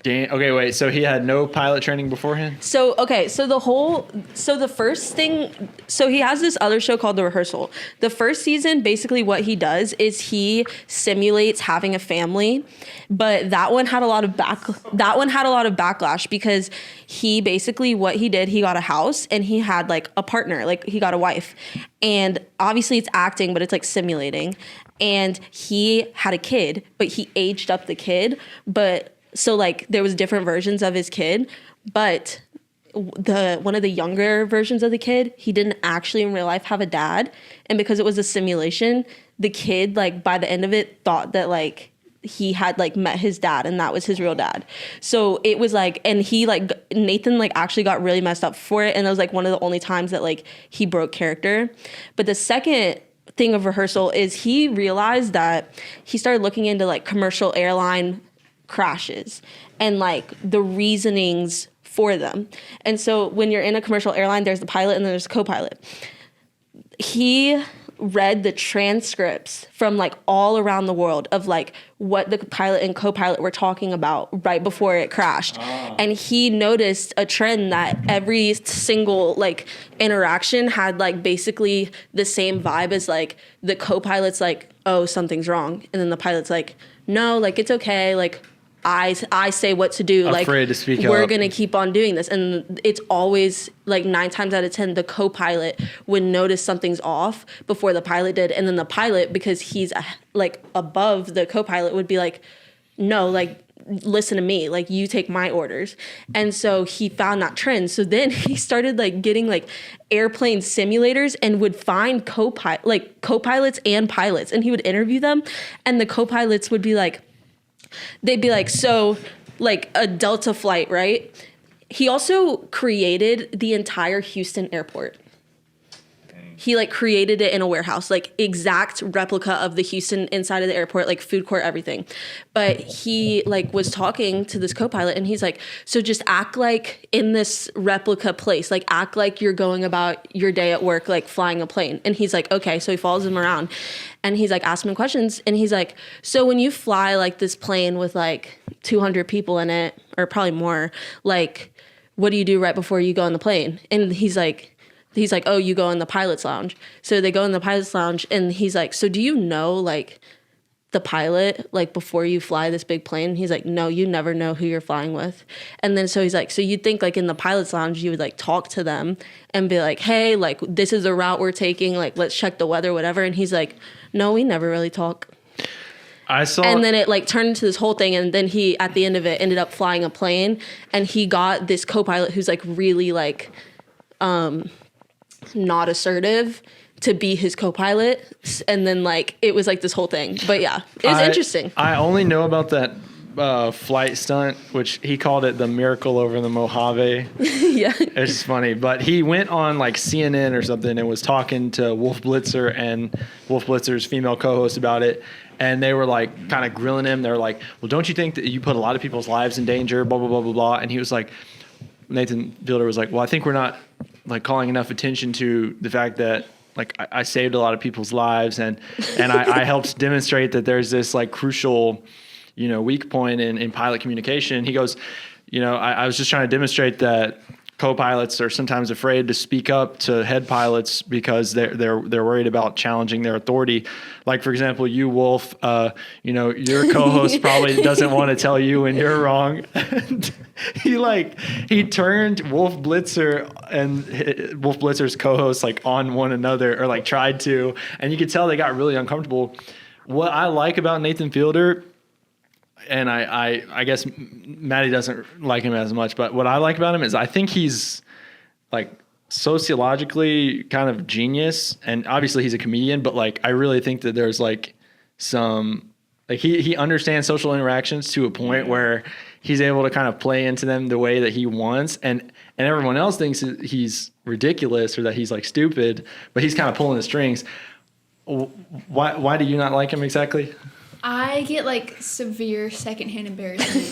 Speaker 2: Okay, wait. So he had no pilot training beforehand.
Speaker 1: So the first thing, so he has this other show called The Rehearsal. The first season, basically what he does is he simulates having a family, but that one had a lot of backlash because he basically, what he did, he got a house and he had like a partner, like he got a wife, and obviously it's acting, but it's like simulating, and he had a kid, but he aged up the kid, but so like there was different versions of his kid, but one of the younger versions of the kid, he didn't actually in real life have a dad, and because it was a simulation, the kid like by the end of it thought that like he had like met his dad and that was his real dad. So it was like, and he like Nathan like actually got really messed up for it, and it was like one of the only times that like he broke character. But the second thing of rehearsal is he realized that he started looking into like commercial airline crashes and like the reasonings for them. And so when you're in a commercial airline, there's the pilot and then there's the co-pilot. He read the transcripts from like all around the world of like what the pilot and co-pilot were talking about right before it crashed. And he noticed a trend that every single like interaction had like basically the same vibe as like the co-pilot's like, oh, something's wrong. And then the pilot's like, no, like it's okay. Like I say what to do.
Speaker 2: Afraid
Speaker 1: like
Speaker 2: to speak
Speaker 1: we're
Speaker 2: up.
Speaker 1: gonna keep on doing this, and it's always like 9 times out of 10 the co-pilot would notice something's off before the pilot did, and then the pilot, because he's like above the co-pilot, would be like, no, like, listen to me, like, you take my orders. And so he found that trend. So then he started like getting like airplane simulators and would find co-pilots and pilots, and he would interview them, and the co-pilots would be like, they'd be like, so like a Delta flight, right? He also created the entire Houston airport. He like created it in a warehouse, like exact replica of the Houston inside of the airport, like food court, everything. But he like was talking to this co-pilot, and he's like, so just act like in this replica place, like act like you're going about your day at work, like flying a plane. And he's like, okay. So he follows him around, and he's like asking him questions, and he's like, so when you fly like this plane with like 200 people in it, or probably more, like, what do you do right before you go on the plane? And he's like, oh, you go in the pilot's lounge. So they go in the pilot's lounge, and he's like, so do you know like the pilot, like before you fly this big plane? He's like, no, you never know who you're flying with. And then so he's like, so you'd think like in the pilot's lounge, you would like talk to them and be like, hey, like this is the route we're taking, like let's check the weather, whatever. And he's like, no, we never really talk. And then it like turned into this whole thing, and then he at the end of it ended up flying a plane, and he got this co-pilot who's like really like not assertive to be his co-pilot, and then like it was like this whole thing. But yeah, it was interesting.
Speaker 2: I only know about that flight stunt, which he called it the miracle over the Mojave.
Speaker 1: Yeah,
Speaker 2: it's just funny. But he went on like CNN or something and was talking to Wolf Blitzer and Wolf Blitzer's female co-host about it. And they were like kind of grilling him. They were like, well, don't you think that you put a lot of people's lives in danger, blah, blah, blah, blah, blah. And he was like, Nathan Fielder was like, well, I think we're not like calling enough attention to the fact that like I saved a lot of people's lives, and I helped demonstrate that there's this like crucial, weak point in pilot communication. He goes, I was just trying to demonstrate that co-pilots are sometimes afraid to speak up to head pilots because they're worried about challenging their authority. Like, for example, you, Wolf, your co-host probably doesn't want to tell you when you're wrong. And he turned Wolf Blitzer and Wolf Blitzer's co-host like on one another, or like tried to, and you could tell they got really uncomfortable. What I like about Nathan Fielder, and I guess Mattie doesn't like him as much, but what I like about him is I think he's like sociologically kind of genius, and obviously he's a comedian, but like I really think that there's like some like he understands social interactions to a point where he's able to kind of play into them the way that he wants, and everyone else thinks he's ridiculous or that he's like stupid, but he's kind of pulling the strings. Why do you not like him exactly?
Speaker 5: I get like severe secondhand embarrassment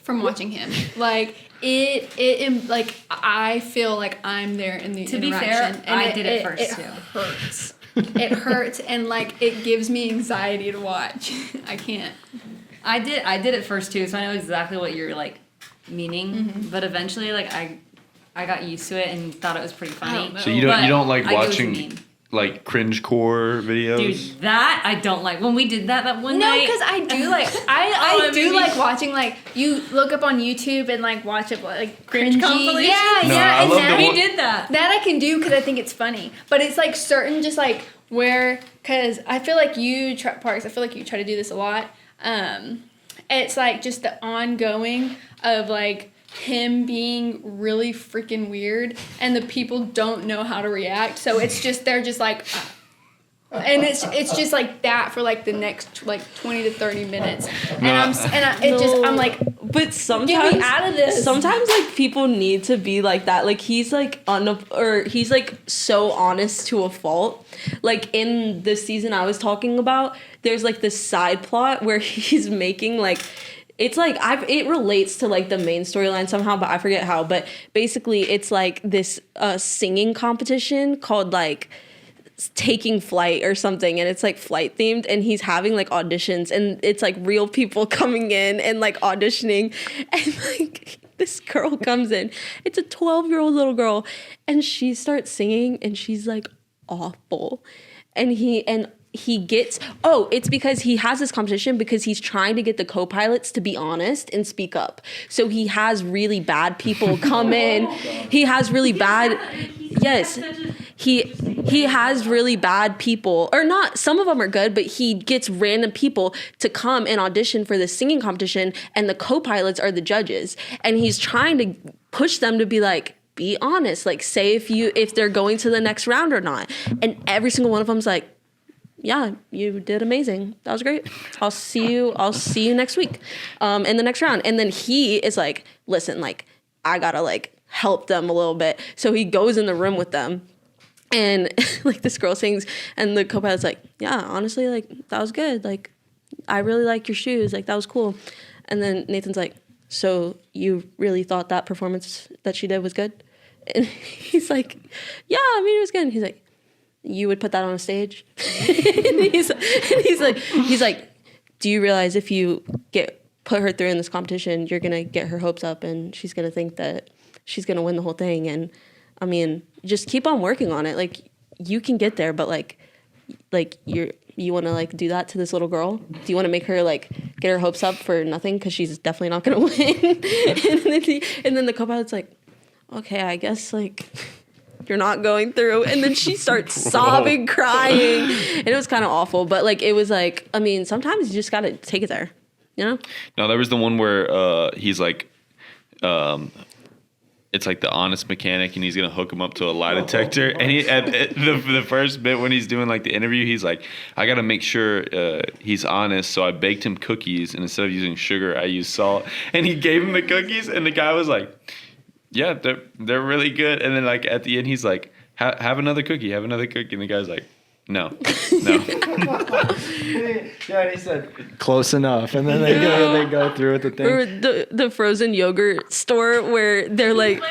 Speaker 5: from watching him. Like it like I feel like I'm there in the interaction.
Speaker 6: To be fair,
Speaker 5: and
Speaker 6: I did it first
Speaker 5: it
Speaker 6: too.
Speaker 5: Hurts. It hurts, and like it gives me anxiety to watch. I can't.
Speaker 6: I did it first too, so I know exactly what you're like meaning. Mm-hmm. But eventually, like I got used to it and thought it was pretty funny.
Speaker 3: So you don't like watching like cringe-core videos?
Speaker 6: Dude, that I don't like. When we did that one night.
Speaker 5: No, because I do like I do like watching, like you look up on YouTube and like watch it like
Speaker 6: cringe
Speaker 5: cringy.
Speaker 6: compilation.
Speaker 5: Yeah, and that
Speaker 6: we did that.
Speaker 5: That I can do because I think it's funny. But it's like certain just like where, because I feel like Parks, I feel like you try to do this a lot. It's like just the ongoing of like him being really freaking weird, and the people don't know how to react, so it's just they're just like and it's just like that for like the next like 20 to 30 minutes, and I'm like,
Speaker 1: but sometimes
Speaker 5: get me out of this.
Speaker 1: Sometimes like people need to be like that. Like he's like he's like so honest to a fault. Like in the season I was talking about, there's like this side plot where he's making like, it's like it relates to like the main storyline somehow, but I forget how. But basically, it's like this singing competition called like Taking Flight or something, and it's like flight themed, and he's having like auditions, and it's like real people coming in and like auditioning, and like this girl comes in. It's a 12-year-old little girl, and she starts singing, and she's like awful, and he gets, it's because he has this competition because he's trying to get the co-pilots to be honest and speak up. So he has really bad people come in. He has really bad, yes. he has really bad people, or not, some of them are good, but he gets random people to come and audition for this singing competition, and the co-pilots are the judges, and he's trying to push them to be like, be honest, like say if they're going to the next round or not. And every single one of them's like, yeah, you did amazing. That was great. I'll see you next week, in the next round. And then he is like, listen, like I gotta like help them a little bit. So he goes in the room with them, and like this girl sings, and the co-pilot's like, yeah, honestly, like that was good. Like I really like your shoes. Like that was cool. And then Nathan's like, so you really thought that performance that she did was good? And he's like, yeah, I mean, it was good. And he's like, you would put that on a stage? And he's like, do you realize if you put her through in this competition, you're going to get her hopes up, and she's going to think that she's going to win the whole thing. And I mean, just keep on working on it. Like you can get there, but like you want to like do that to this little girl? Do you want to make her like get her hopes up for nothing? Cause she's definitely not going to win. and then the co-pilot's like, okay, I guess like you're not going through. And then she starts sobbing, crying, and it was kind of awful. But like, it was like, I mean, sometimes you just got to take it there, you know?
Speaker 3: No, there was the one where he's like, it's like the honest mechanic, and he's gonna hook him up to a lie detector. And he at the first bit when he's doing like the interview, he's like, I gotta make sure he's honest, so I baked him cookies, and instead of using sugar, I used salt. And he gave him the cookies, and the guy was like, yeah, they're really good. And then like at the end, he's like, have another cookie, and the guy's like, no.
Speaker 2: Yeah, and he said close enough, and then they go through with the thing.
Speaker 1: Or the frozen yogurt store where they're like,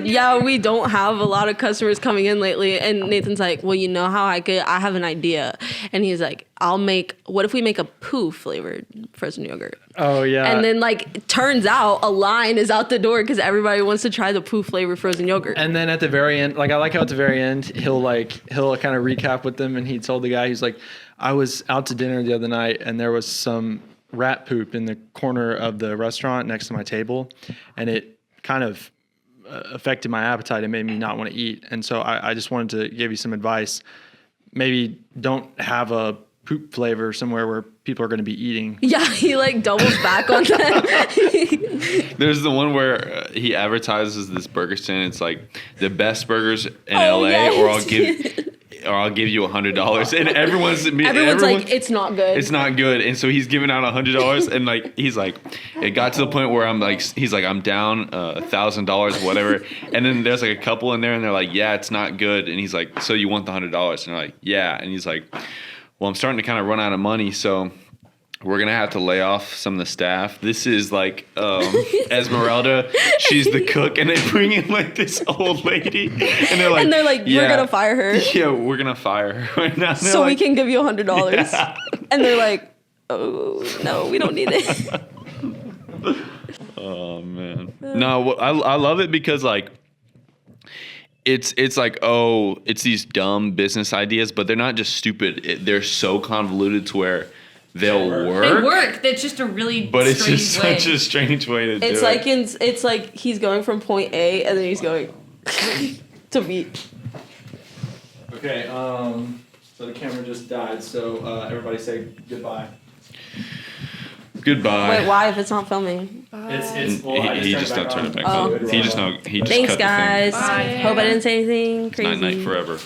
Speaker 1: yeah, we don't have a lot of customers coming in lately. And Nathan's like, well, you know how I have an idea. And he's like, what if we make a poo flavored frozen yogurt?
Speaker 2: Oh yeah.
Speaker 1: And then like turns out a line is out the door because everybody wants to try the poo flavored frozen yogurt.
Speaker 2: And then at the very end, like I like how at the very end he'll kind of recap with them, and he told the guy, he's like, I was out to dinner the other night, and there was some rat poop in the corner of the restaurant next to my table, and it kind of affected my appetite and made me not want to eat. And so I just wanted to give you some advice. Maybe don't have a poop flavor somewhere where people are going to be eating.
Speaker 1: Yeah, he like doubles back on that.
Speaker 3: There's the one where he advertises this burger stand. It's like the best burgers in LA,
Speaker 1: yes.
Speaker 3: or I'll give you $100. And everyone's
Speaker 1: like, it's not good.
Speaker 3: It's not good. And so he's giving out $100, and like he's like, it got to the point where I'm like, he's like, I'm down $1,000, whatever. And then there's like a couple in there, and they're like, yeah, it's not good. And he's like, so you want the $100? And they're like, yeah. And he's like, well, I'm starting to kind of run out of money, so we're going to have to lay off some of the staff. This is like Esmeralda. She's the cook, and they bring in like this old lady, and they're like,
Speaker 1: yeah, we're going to fire her.
Speaker 3: Yeah, we're going to fire her right now.
Speaker 1: So
Speaker 3: like,
Speaker 1: we can give you $100.
Speaker 3: Yeah.
Speaker 1: And they're like, oh, no, we don't need it.
Speaker 3: Oh, man. No, I love it because like, it's like, oh, it's these dumb business ideas, but they're not just stupid. They're so convoluted to where they'll work.
Speaker 6: They work. That's just a really
Speaker 3: but it's
Speaker 6: strange
Speaker 3: just
Speaker 6: way.
Speaker 3: such a strange way to do
Speaker 1: It's
Speaker 3: it.
Speaker 1: it's like he's going from point A and then he's going to B.
Speaker 2: Okay, so the camera just died, so everybody say goodbye.
Speaker 3: Goodbye.
Speaker 1: Wait, why if it's not filming?
Speaker 2: It's well,
Speaker 3: He just don't turn it back
Speaker 1: Oh.
Speaker 3: on. He just
Speaker 1: Thanks,
Speaker 3: cut the thing.
Speaker 1: guys.
Speaker 6: Bye.
Speaker 1: Hope I didn't say anything crazy.
Speaker 3: Night night forever.